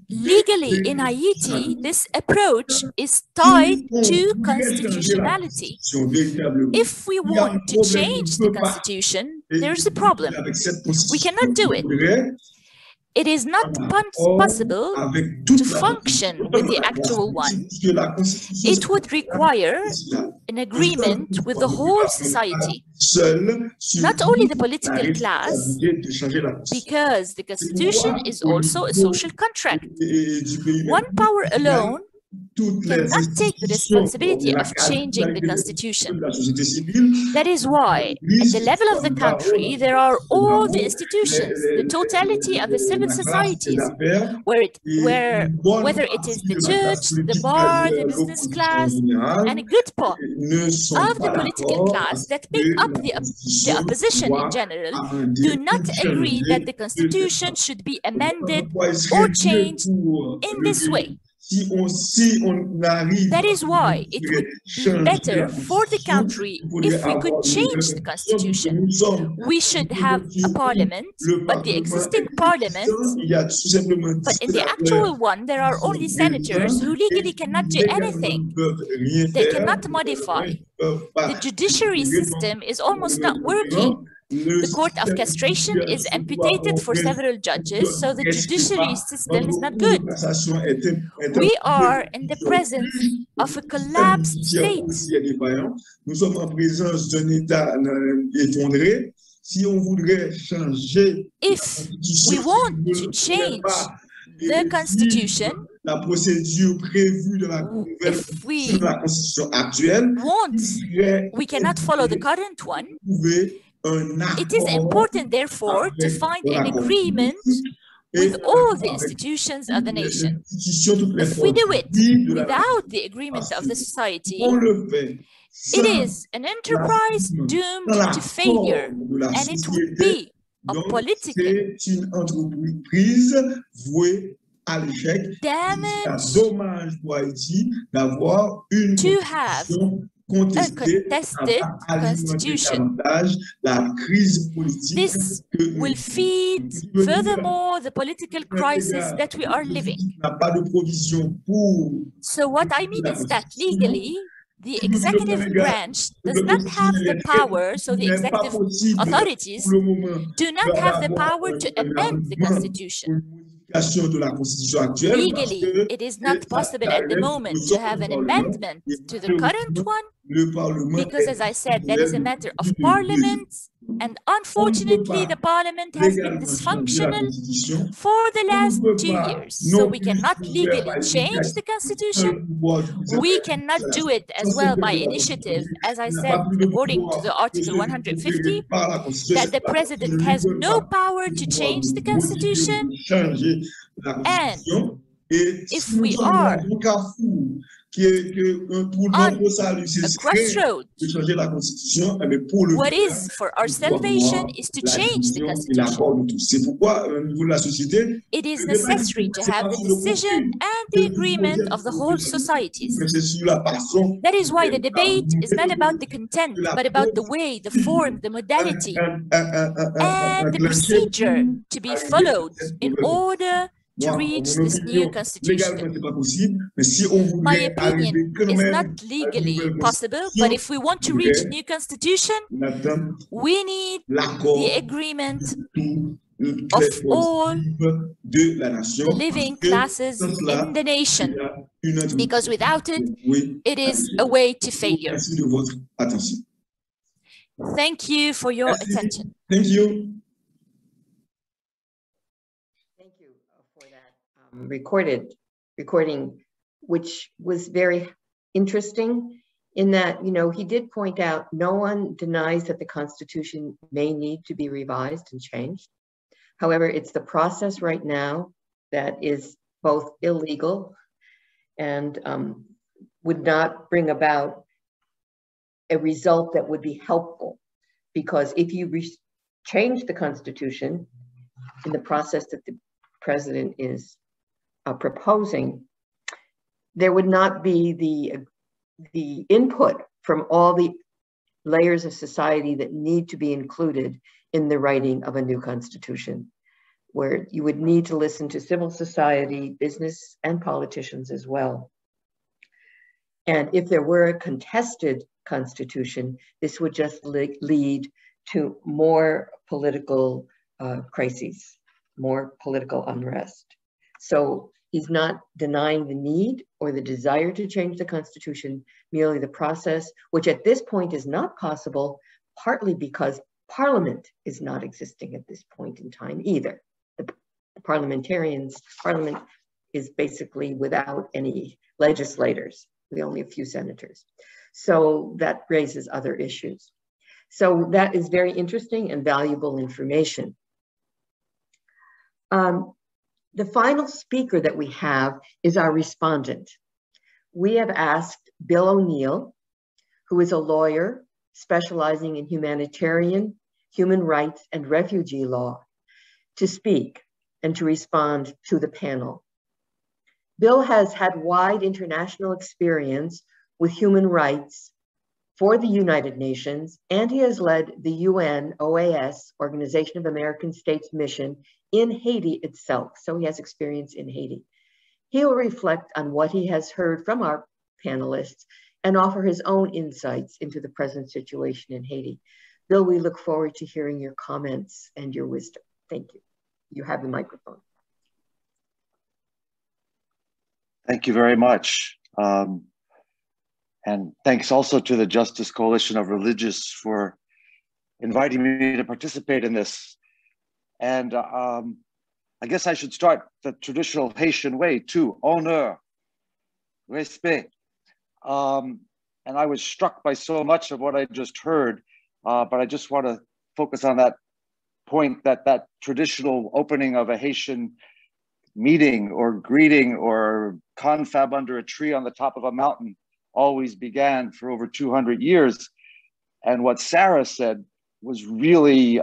Legally, in Haiti, this approach is tied to constitutionality. If we want to change the constitution, there's a problem. We cannot do it. It is not possible to function with the actual one. It would require an agreement with the whole society, not only the political class, because the Constitution is also a social contract. One power alone cannot take the responsibility of changing the Constitution. That is why, at the level of the country, there are all the institutions, the totality of the civil societies, whether it is the church, the bar, the business class, and a good part of the political class that make up the opposition in general, do not agree that the Constitution should be amended or changed in this way. That is why it would be better for the country if we could change the constitution. We should have a parliament, but the existing parliament, but in the actual one, there are only senators who legally cannot do anything. They cannot modify. The judiciary system is almost not working. The court of castration is amputated for several judges, so the judiciary system is not good. We are in the presence of a collapsed state. Nous sommes en présence d'un État effondré. Si on voudrait changer if we want to change the constitution, la procédure prévue de la constitution actuelle, we cannot follow the current one. It is important, therefore, to find an agreement with all the institutions of the nation. If we do it without the agreement of the society, it is an enterprise doomed to failure, and it would be a political damage to have a contested constitution. This will feed, furthermore, the political crisis that we are living. So what I mean is that legally, the executive branch does not have the power, so the executive authorities do not have the power to amend the constitution. Legally, it is not possible at the moment to have an amendment to the current one, because, as I said, that is a matter of parliament, and unfortunately, the parliament has been dysfunctional for the last 2 years. So we cannot legally change the constitution. We cannot do it as well by initiative, as I said, according to the Article 150, that the president has no power to change the constitution. And if we are on a crossroad, what is for our salvation is to change the constitution. It is necessary to have the decision and the agreement of the whole societies. That is why the debate is not about the content, but about the way, the form, the modality, and the procedure to be followed in order to reach this new constitution. My opinion is not legally possible, but if we want to reach a new constitution, we need the agreement of all living classes in the nation, because without it, it is a way to failure. Thank you for your attention. Thank you. Recording, which was very interesting in that, you know, he did point out no one denies that the Constitution may need to be revised and changed. However, it's the process right now that is both illegal and would not bring about a result that would be helpful, because if you change the Constitution in the process that the president is proposing, there would not be the input from all the layers of society that need to be included in the writing of a new constitution, where you would need to listen to civil society, business, and politicians as well. And if there were a contested constitution, this would just lead to more political crises, more political unrest. So he's not denying the need or the desire to change the Constitution, merely the process, which at this point is not possible, partly because Parliament is not existing at this point in time either. The Parliament is basically without any legislators, with only a few senators. So that raises other issues. So that is very interesting and valuable information. The final speaker that we have is our respondent. We have asked Bill O'Neill, who is a lawyer specializing in humanitarian, human rights, and refugee law, to speak and to respond to the panel. Bill has had wide international experience with human rights for the United Nations, and he has led the UN OAS, Organization of American States mission in Haiti itself. So he has experience in Haiti. He'll reflect on what he has heard from our panelists and offer his own insights into the present situation in Haiti. Bill, we look forward to hearing your comments and your wisdom. Thank you. You have the microphone. Thank you very much. And thanks also to the Justice Coalition of Religious for inviting me to participate in this. And I guess I should start the traditional Haitian way too, honneur, respect. And I was struck by so much of what I just heard, but I just want to focus on that point that that traditional opening of a Haitian meeting or greeting or confab under a tree on the top of a mountain always began for over 200 years. And what Sarah said was really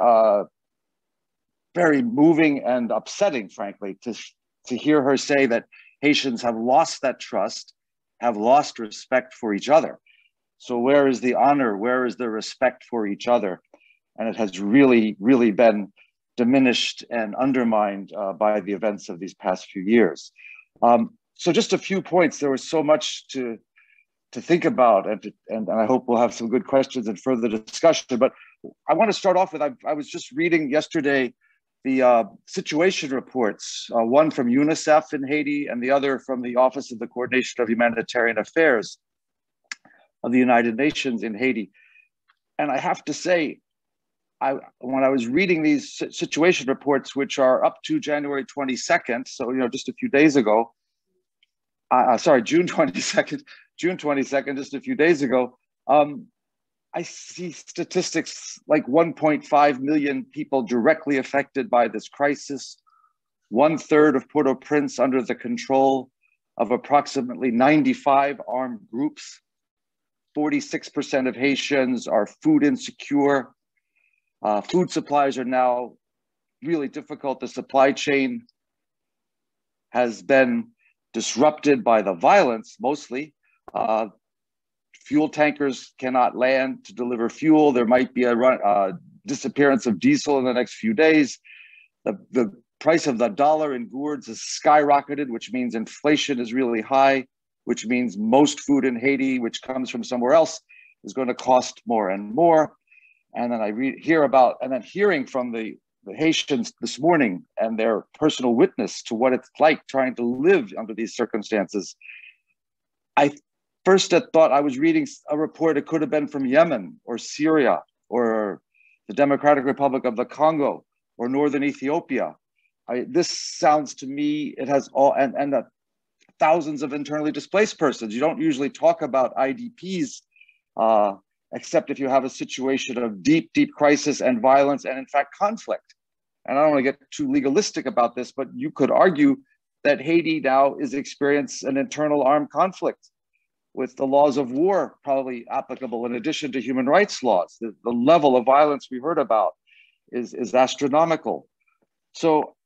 very moving and upsetting, frankly, to hear her say that Haitians have lost that trust, have lost respect for each other. So where is the honor? Where is the respect for each other? And it has really, really been diminished and undermined by the events of these past few years. So just a few points. There was so much to think about, and I hope we'll have some good questions and further discussion. But I want to start off with, I was just reading yesterday the situation reports, one from UNICEF in Haiti and the other from the Office of the Coordination of Humanitarian Affairs of the United Nations in Haiti. And I have to say, when I was reading these situation reports, which are up to January 22nd, so just a few days ago, sorry, June 22nd, just a few days ago, I see statistics like 1.5 million people directly affected by this crisis, 1/3 of Port-au-Prince under the control of approximately 95 armed groups, 46% of Haitians are food insecure, food supplies are now really difficult, the supply chain has been disrupted by the violence mostly. Fuel tankers cannot land to deliver fuel. There might be a disappearance of diesel in the next few days. The price of the dollar in gourds has skyrocketed, which means inflation is really high, which means most food in Haiti, which comes from somewhere else, is going to cost more and more. And then I hearing from the Haitians this morning and their personal witness to what it's like trying to live under these circumstances. First, I thought I was reading a report, it could have been from Yemen or Syria or the Democratic Republic of the Congo or Northern Ethiopia. This sounds to me, it has all, and thousands of internally displaced persons. You don't usually talk about IDPs, except if you have a situation of deep, deep crisis and violence and in fact conflict. And I don't want to get too legalistic about this, but you could argue that Haiti now is experiencing an internal armed conflict, with the laws of war probably applicable in addition to human rights laws. The level of violence we heard about is astronomical. So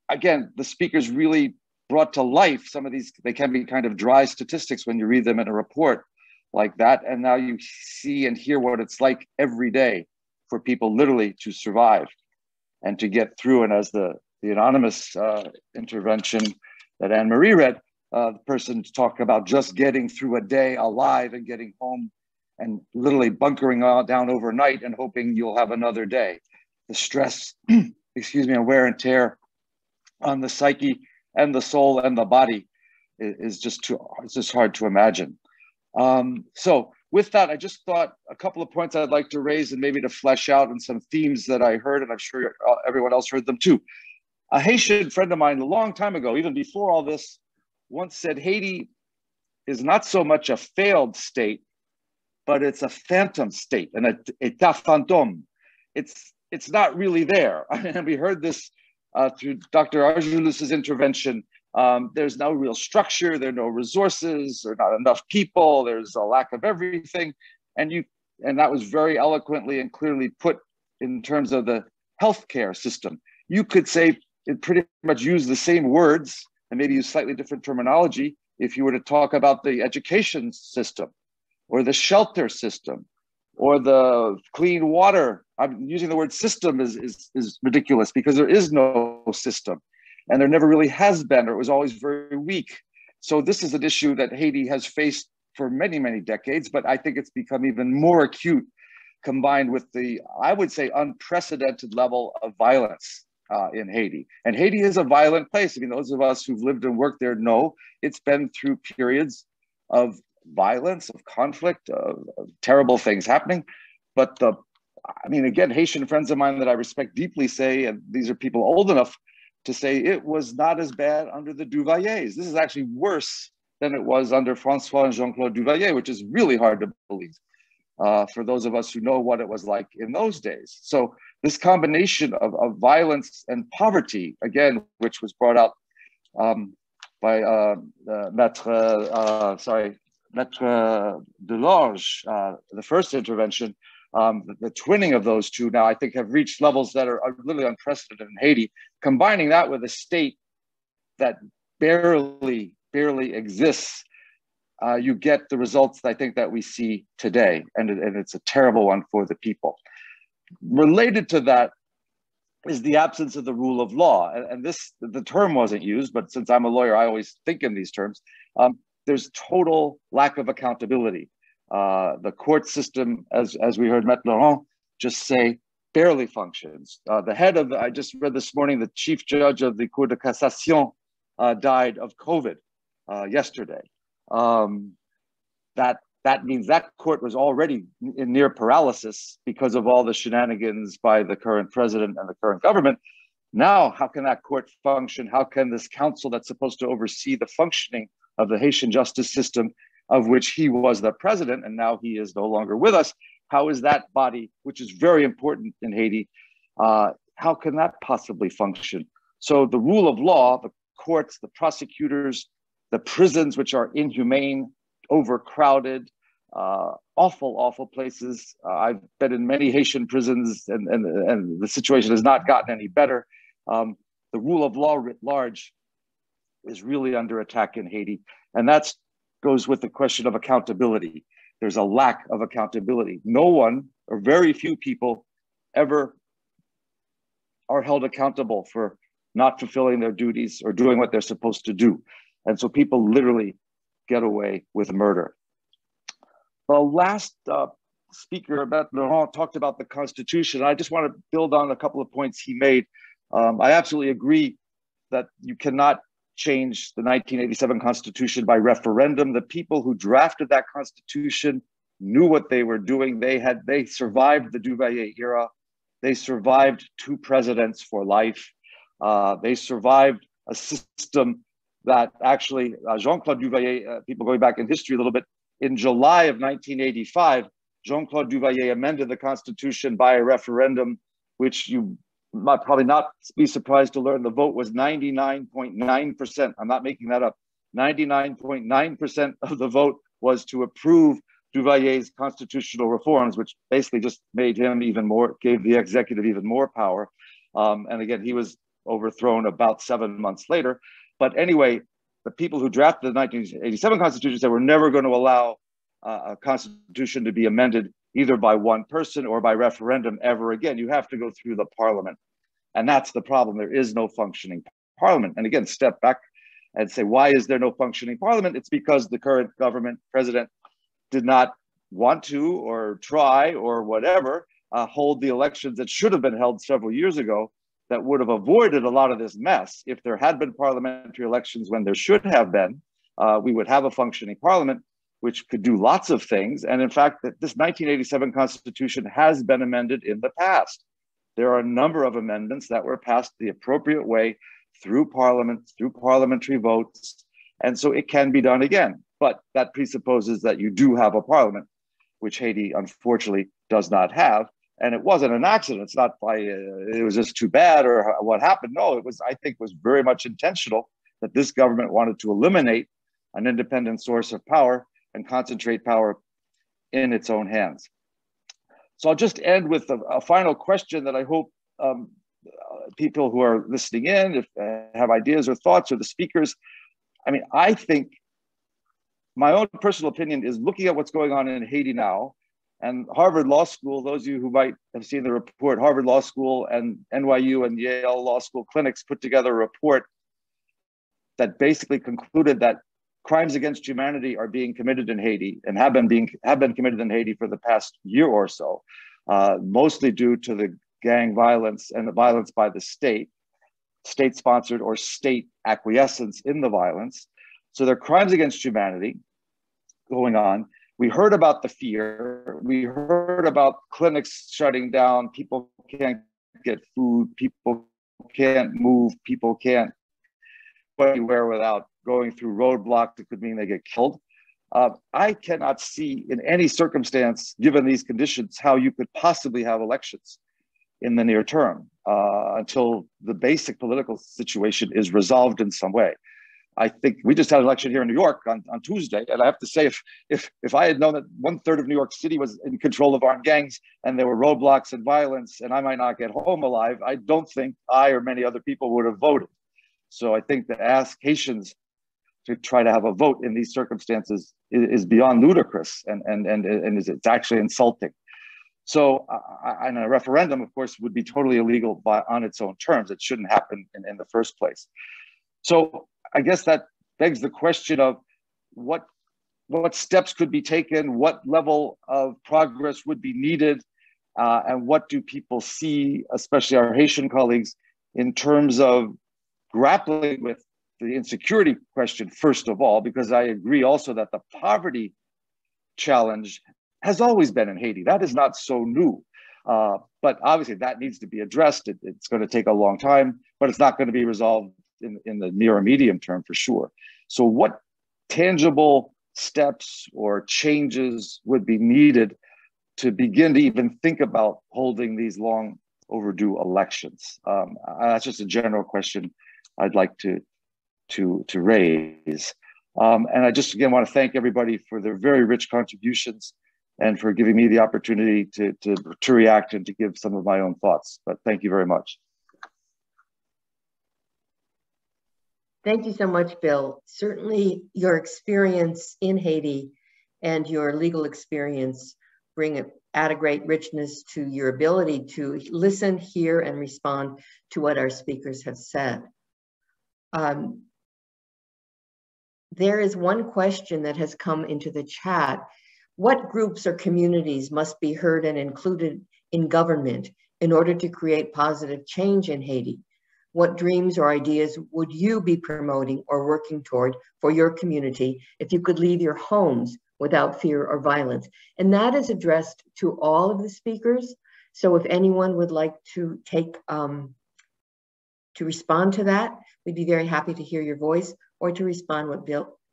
again, the speakers really brought to life some of these, they can be kind of dry statistics when you read them in a report like that. And now you see and hear what it's like every day for people literally to survive and to get through. And as the anonymous intervention that Anne-Marie read, the person talked about just getting through a day alive and getting home and literally bunkering down overnight and hoping you'll have another day. The stress, and wear and tear on the psyche and the soul and the body is just it's just hard to imagine. So with that, I just thought a couple of points I'd like to raise and maybe to flesh out and some themes that I heard, and I'm sure everyone else heard them too. A Haitian friend of mine a long time ago, even before all this, once said Haiti is not so much a failed state, but it's a phantom state, an état fantôme. It's not really there. And we heard this through Dr. Argelus's intervention. There's no real structure, there are no resources, there are not enough people, there's a lack of everything. And that was very eloquently and clearly put in terms of the healthcare system. You could say it pretty much used the same words and maybe use slightly different terminology if you were to talk about the education system or the shelter system or the clean water. I'm using the word system is ridiculous because there is no system and there never really has been, or it was always very weak. So this is an issue that Haiti has faced for many, many decades, but I think it's become even more acute combined with the, I would say, unprecedented level of violence in Haiti. And Haiti is a violent place. I mean, those of us who've lived and worked there know it's been through periods of violence, of conflict, of terrible things happening. But again, Haitian friends of mine that I respect deeply say, and these are people old enough to say, it was not as bad under the Duvaliers. This is actually worse than it was under Francois and Jean-Claude Duvalier, which is really hard to believe for those of us who know what it was like in those days. So this combination of violence and poverty, again, which was brought out by Maître Delange, the first intervention, the twinning of those two now I think have reached levels that are literally unprecedented in Haiti. Combining that with a state that barely exists, you get the results I think that we see today, and it's a terrible one for the people. Related to that is the absence of the rule of law, and the term wasn't used, but since I'm a lawyer, I always think in these terms. There's total lack of accountability. The court system, as we heard Maître Laurent just say, barely functions. The head of, I just read this morning, the chief judge of the Cour de Cassation died of COVID yesterday. That means that court was already in near paralysis because of all the shenanigans by the current president and the current government. Now, how can that court function? How can this council that's supposed to oversee the functioning of the Haitian justice system, of which he was the president, and now he is no longer with us, how is that body, which is very important in Haiti, how can that possibly function? So the rule of law, the courts, the prosecutors, the prisons, which are inhumane, overcrowded, awful places. I've been in many Haitian prisons, and the situation has not gotten any better. The rule of law writ large is really under attack in Haiti, and that goes with the question of accountability. There's a lack of accountability. No one, or very few people, ever are held accountable for not fulfilling their duties or doing what they're supposed to do. And so people literally get away with murder. The last speaker, Maître Laurent, talked about the Constitution. I just want to build on a couple of points he made. I absolutely agree that you cannot change the 1987 Constitution by referendum. The people who drafted that Constitution knew what they were doing. They survived the Duvalier era. They survived 2 presidents for life. They survived a system that actually, Jean-Claude Duvalier, people going back in history a little bit, in July of 1985, Jean-Claude Duvalier amended the Constitution by a referendum, which you might probably not be surprised to learn the vote was 99.9%. I'm not making that up. 99.9% of the vote was to approve Duvalier's constitutional reforms, which basically just made him even more, gave the executive even more power. And again, he was overthrown about 7 months later. But anyway, the people who drafted the 1987 Constitution said we're never going to allow a constitution to be amended either by one person or by referendum ever again. You have to go through the parliament. And that's the problem. There is no functioning parliament. And again, step back and say, why is there no functioning parliament? It's because the current government president did not want to or try or whatever hold the elections that should have been held several years ago that would have avoided a lot of this mess. If there had been parliamentary elections when there should have been, we would have a functioning parliament, which could do lots of things. And in fact, this 1987 Constitution has been amended in the past. There are a number of amendments that were passed the appropriate way through parliament, through parliamentary votes. And so it can be done again. But that presupposes that you do have a parliament, which Haiti unfortunately does not have. And it wasn't an accident. It's not by, it was just too bad or what happened. No, it was, I think, was very much intentional that this government wanted to eliminate an independent source of power and concentrate power in its own hands. So I'll just end with a final question that I hope people who are listening in, if have ideas or thoughts, or the speakers. I mean, I think my own personal opinion is looking at what's going on in Haiti now, and Harvard Law School, those of you who might have seen the report, Harvard Law School and NYU and Yale Law School clinics put together a report that basically concluded that crimes against humanity are being committed in Haiti and have been committed in Haiti for the past year or so, mostly due to the gang violence and the violence by the state-sponsored or state acquiescence in the violence. So there are crimes against humanity going on. We heard about the fear. We heard about clinics shutting down. People can't get food. People can't move. People can't go anywhere without going through roadblocks that could mean they get killed. I cannot see in any circumstance, given these conditions, how you could possibly have elections in the near term until the basic political situation is resolved in some way. I think we just had an election here in New York on Tuesday, and I have to say, if I had known that 1/3 of New York City was in control of armed gangs and there were roadblocks and violence, and I might not get home alive, I don't think I or many other people would have voted. So I think to ask Haitians to try to have a vote in these circumstances is beyond ludicrous, and it's actually insulting. So, and a referendum, of course, would be totally illegal on its own terms. It shouldn't happen in the first place. So I guess that begs the question of what steps could be taken, what level of progress would be needed, and what do people see, especially our Haitian colleagues, in terms of grappling with the insecurity question, first of all, because I agree also that the poverty challenge has always been in Haiti. That is not so new. But obviously that needs to be addressed. It's going to take a long time, but it's not going to be resolved in the near or medium term for sure. So what tangible steps or changes would be needed to begin to even think about holding these long overdue elections? That's just a general question I'd like to raise. And I just again want to thank everybody for their very rich contributions and for giving me the opportunity to react and to give some of my own thoughts. But thank you very much. Thank you so much, Bill. Certainly your experience in Haiti and your legal experience add a great richness to your ability to listen, hear, and respond to what our speakers have said. There is one question that has come into the chat. What groups or communities must be heard and included in government in order to create positive change in Haiti? What dreams or ideas would you be promoting or working toward for your community if you could leave your homes without fear or violence? And that is addressed to all of the speakers. So if anyone would like to respond to that, we'd be very happy to hear your voice, or to respond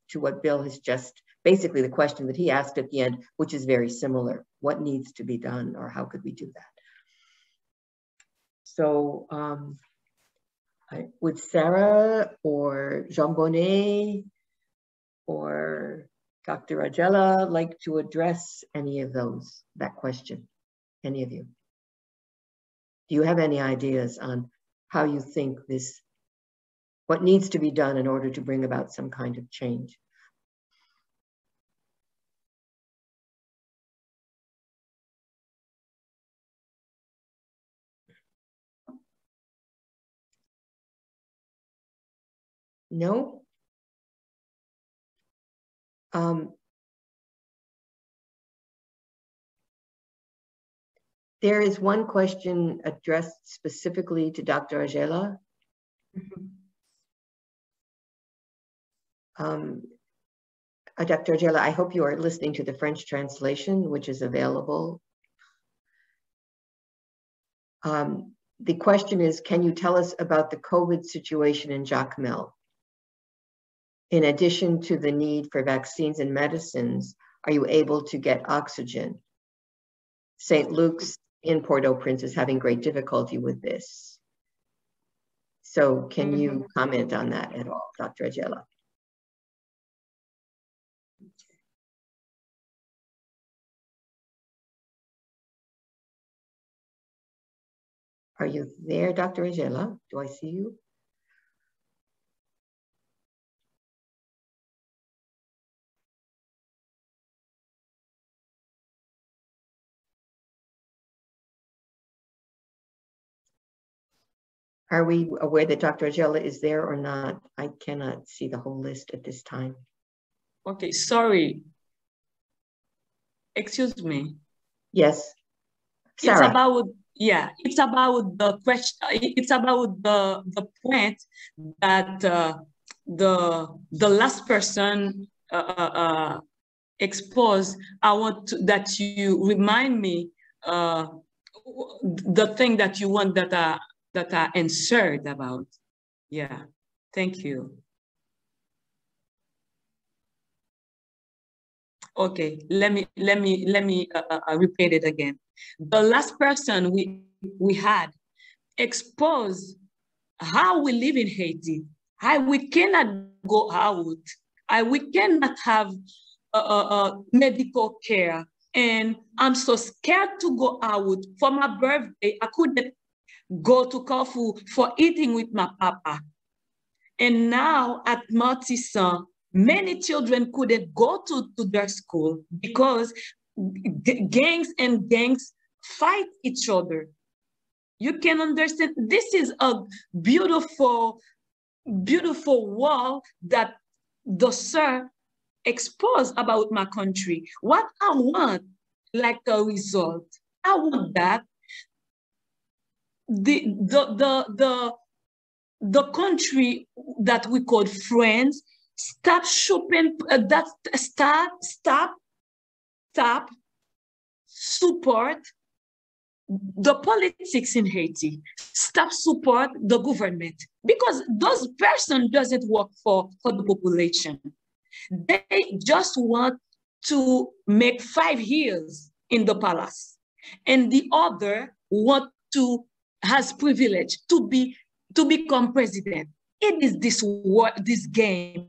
to what Bill has just, basically the question that he asked at the end, which is very similar. What needs to be done, or how could we do that? So would Sarah or Jean Bonnet or Dr. Agela like to address any of that question? Any of you? Do you have any ideas on how you think what needs to be done in order to bring about some kind of change? No? There is one question addressed specifically to Dr. Agela. Dr. Agela, I hope you are listening to the French translation, which is available. The question is, can you tell us about the COVID situation in Jacmel? In addition to the need for vaccines and medicines, are you able to get oxygen? St. Luke's in Port-au-Prince is having great difficulty with this. So can you comment on that at all, Dr. Agela? Are you there, Dr. Angela? Do I see you? Are we aware that Dr. Angela is there or not? I cannot see the whole list at this time. Okay, sorry. Excuse me. Yes. Sarah. It's about the question. It's about the point that the last person exposed. I want that you remind me the thing that you want that I answered about. Yeah, thank you. Okay, let me repeat it again. The last person we had exposed how we live in Haiti, how we cannot go out, how we cannot have medical care, and I'm so scared to go out. For my birthday, I couldn't go to Corfu for eating with my papa. And now at Martissan, many children couldn't go to their school because gangs fight each other. You can understand, this is a beautiful, beautiful wall that the sir exposed about my country. What I want, like a result, I want that the country that we call friends stop shopping, stop support the politics in Haiti, stop support the government, because those person doesn't work for the population. They just want to make 5 years in the palace, and the other want to has privilege to become president. It is this game.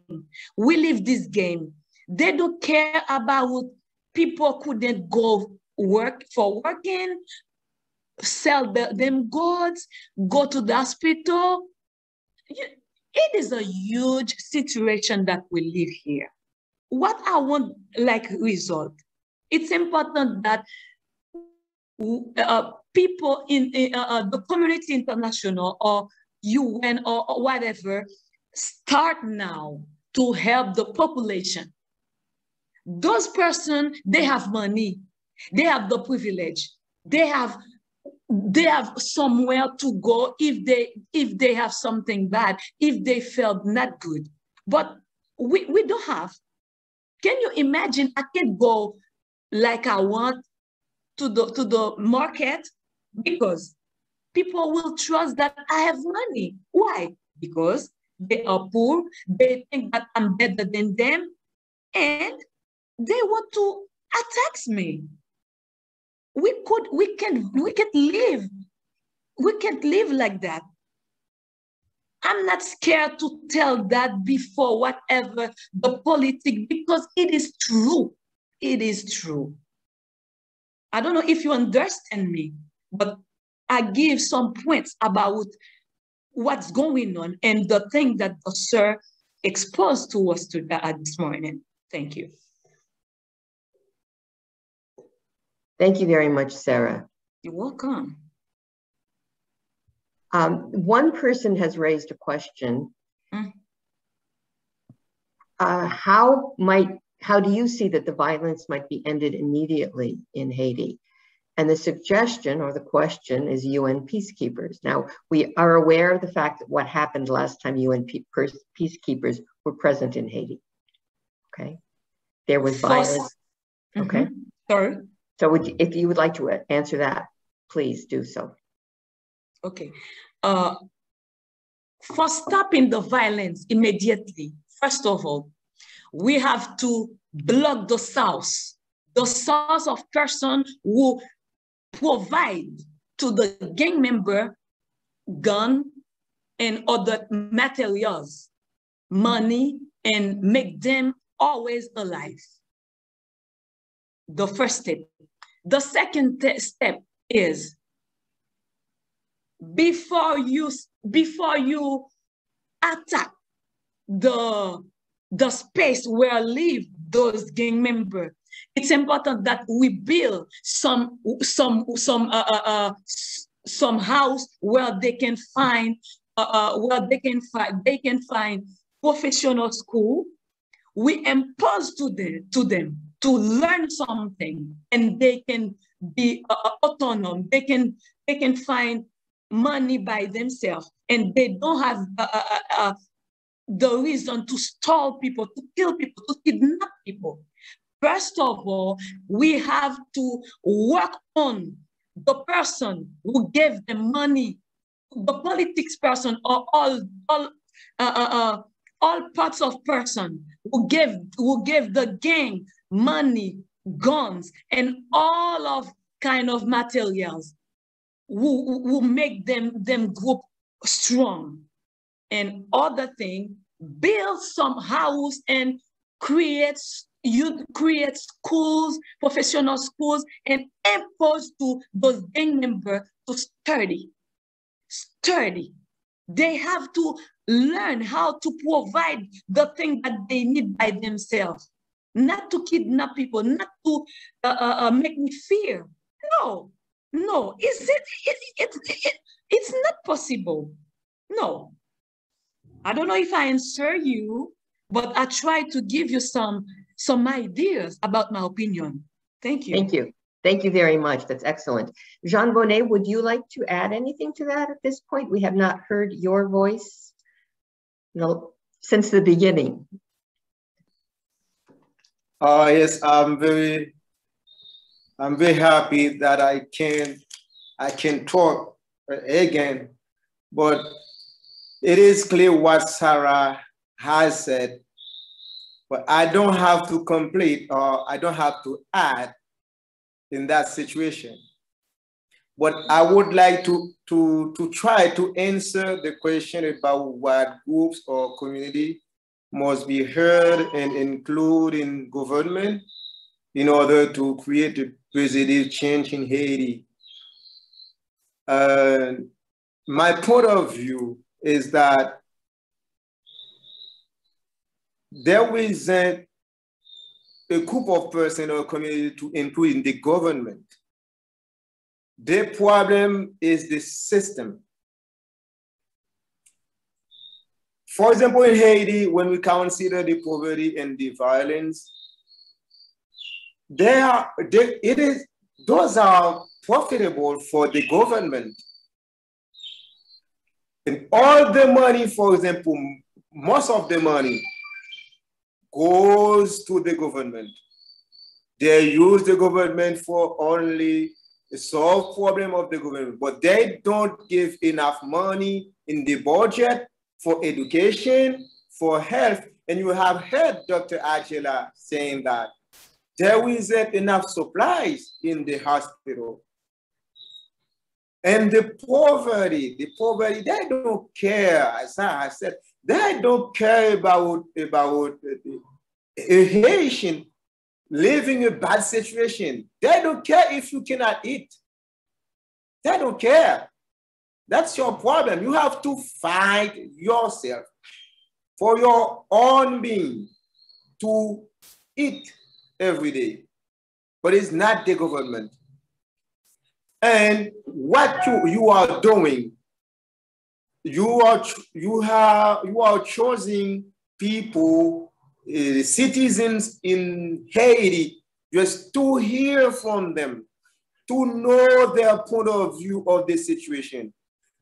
We live this game. They don't care about people couldn't go work for working, sell them goods, go to the hospital. It is a huge situation that we live here. What I want, like result, it's important that people in the community international or UN or whatever start now to help the population. Those persons, they have money, they have the privilege, they have somewhere to go if they have something bad, if they felt not good. But we don't have. Can you imagine? I can go like I want to the market because people will trust that I have money. Why? Because they are poor, they think that I'm better than them, and they want to attack me. We can't live like that. I'm not scared to tell that before whatever the politics, because it is true. It is true. I don't know if you understand me, but I give some points about what's going on and the thing that the sir exposed to us this morning. Thank you. Thank you very much, Sarah. You're welcome. One person has raised a question. How do you see that the violence might be ended immediately in Haiti? And the suggestion or the question is UN peacekeepers. Now, we are aware of the fact that what happened last time UN peacekeepers were present in Haiti. Okay, there was violence. Okay. Sorry. So if you would like to answer that, please do so. Okay. For stopping the violence immediately, first of all, we have to block the source of person who provide to the gang member gun and other materials, money, and make them always alive. The first step. The second step is before you attack the space where live those gang members. It's important that we build some house where they can find professional school. We impose to them to learn something, and they can be autonomous. They can find money by themselves, and they don't have the reason to stall people, to kill people, to kidnap people. First of all, we have to work on the person who gave them money, the politics person, or all parts of person who gave the gang money, guns, and all of kind of materials who make them group strong. And other thing, build some house and create schools, professional schools, and impose to those gang members to study. They have to learn how to provide the thing that they need by themselves, not to kidnap people, not to make me fear. No, it's not possible. No. I don't know if I answer you, but I try to give you some ideas about my opinion. Thank you. Thank you. Thank you very much. That's excellent. Jean Bonnet, would you like to add anything to that at this point? We have not heard your voice since the beginning. Yes, I'm very happy that I can talk again, but it is clear what Sarah has said, but I don't have to complete or I don't have to add in that situation. But I would like to try to answer the question about what groups or community must be heard and include in government in order to create a positive change in Haiti. My point of view is that there isn't a group of persons or community to include in the government. The problem is the system. For example, in Haiti, when we consider the poverty and the violence, those are profitable for the government. And all the money, for example, most of the money goes to the government. They use the government for only the solve problem of the government, but they don't give enough money in the budget for education, for health. And you have heard Dr. Angela saying that there isn't enough supplies in the hospital. And the poverty, they don't care. As I said, they don't care about a Haitian living a bad situation. They don't care if you cannot eat. They don't care. That's your problem. You have to fight yourself for your own being to eat every day. But it's not the government. And what you are doing, you are choosing people, citizens in Haiti, just to hear from them, to know their point of view of the situation.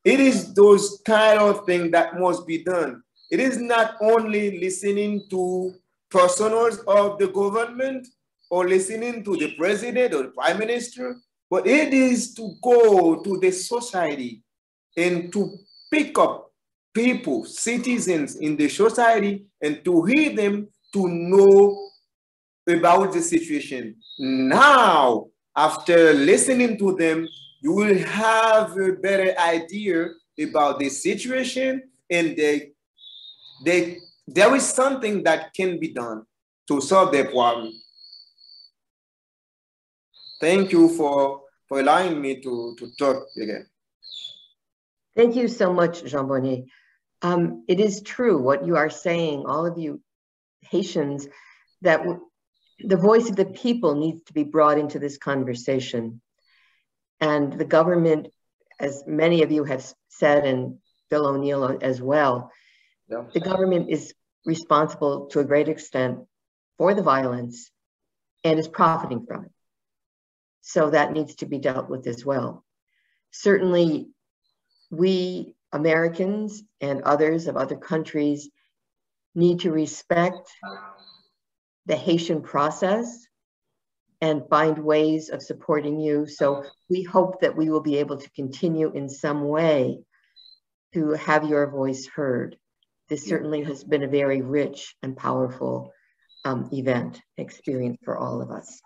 It is those kind of things that must be done. It is not only listening to personals of the government or listening to the president or the prime minister, but it is to go to the society and to pick up people, citizens in the society, and to hear them to know about the situation. Now, after listening to them, you will have a better idea about the situation, and there is something that can be done to solve the problem. Thank you for allowing me to talk again. Thank you so much, Jean-Bonnet. It is true what you are saying, all of you Haitians, that the voice of the people needs to be brought into this conversation. And the government, as many of you have said, and Bill O'Neill as well, the government is responsible to a great extent for the violence and is profiting from it. So that needs to be dealt with as well. Certainly, we Americans and others of other countries need to respect the Haitian process and find ways of supporting you. So we hope that we will be able to continue in some way to have your voice heard. This certainly has been a very rich and powerful experience for all of us.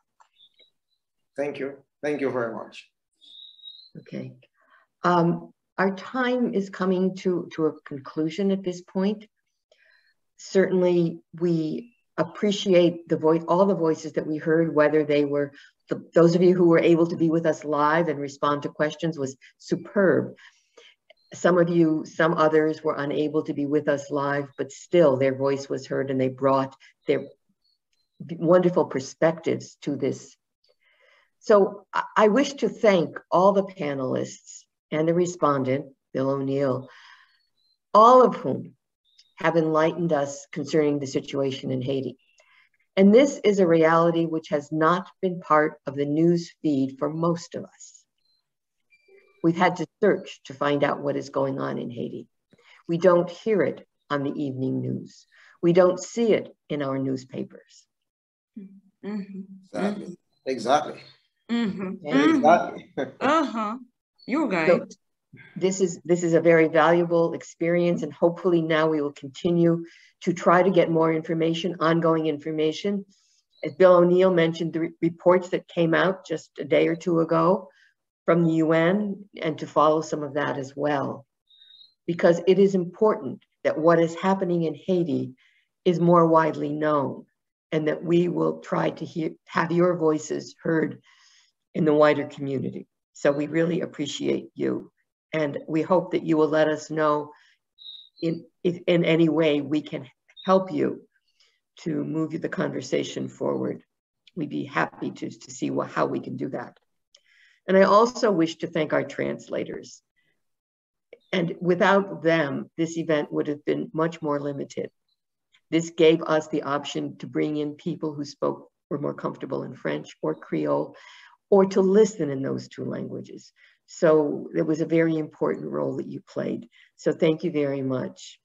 Thank you. Thank you very much. Okay. Our time is coming to a conclusion at this point. Certainly, we appreciate the voice, all the voices that we heard, whether they were, those of you who were able to be with us live and respond to questions was superb. Some of you, some others were unable to be with us live, but still their voice was heard and they brought their wonderful perspectives to this. So I wish to thank all the panelists and the respondent, Bill O'Neill, all of whom have enlightened us concerning the situation in Haiti. And this is a reality which has not been part of the news feed for most of us. We've had to search to find out what is going on in Haiti. We don't hear it on the evening news. We don't see it in our newspapers. Exactly. Exactly. Exactly. You're right. So this is a very valuable experience, and hopefully now we will continue to try to get more information, ongoing information. As Bill O'Neill mentioned, the reports that came out just a day or two ago from the UN, and to follow some of that as well. Because it is important that what is happening in Haiti is more widely known, and that we will try to have your voices heard in the wider community. So we really appreciate you. And we hope that you will let us know if in any way we can help you to move the conversation forward. We'd be happy to see how we can do that. And I also wish to thank our translators. And without them, this event would have been much more limited. This gave us the option to bring in people who were more comfortable in French or Creole, or to listen in those two languages. So it was a very important role that you played. So thank you very much.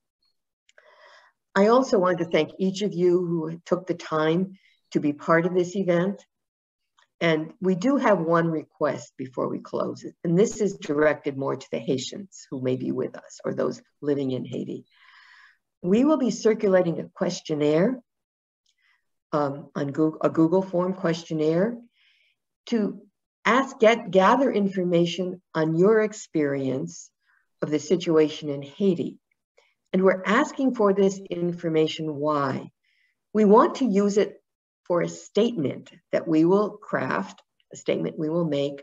I also want to thank each of you who took the time to be part of this event. And we do have one request before we close, and this is directed more to the Haitians who may be with us or those living in Haiti. We will be circulating a questionnaire, on Google, a Google form questionnaire, to gather information on your experience of the situation in Haiti. And we're asking for this information. Why? We want to use it for a statement that we will craft, a statement we will make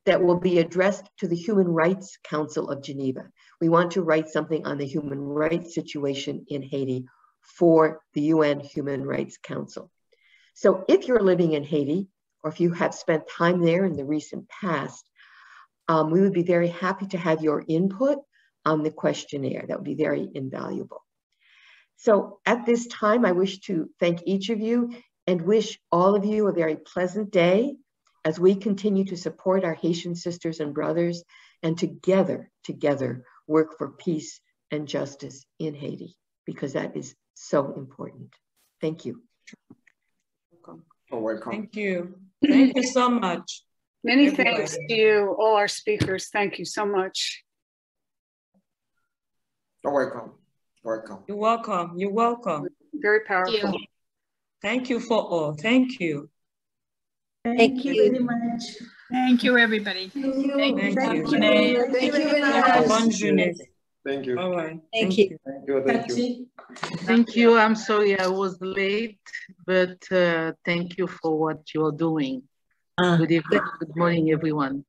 that will be addressed to the Human Rights Council of Geneva. We want to write something on the human rights situation in Haiti for the UN Human Rights Council. So if you're living in Haiti, or if you have spent time there in the recent past, we would be very happy to have your input on the questionnaire. That would be very invaluable. So at this time, I wish to thank each of you and wish all of you a very pleasant day as we continue to support our Haitian sisters and brothers and together work for peace and justice in Haiti, because that is so important. Thank you. You're welcome. Thank you. Thank you so much. Many thanks to you, all our speakers. Thank you so much. You're welcome. You're welcome. You're welcome. You're welcome. Very powerful. Thank you for all. Thank you. Thank you very much. Thank you, everybody. Thank you. Thank you. Thank you very much. Bonne journée. Thank you. All right. Thank you. Thank you. Thank you. Thank you. I'm sorry I was late, but thank you for what you're doing. Good evening. Good morning, everyone.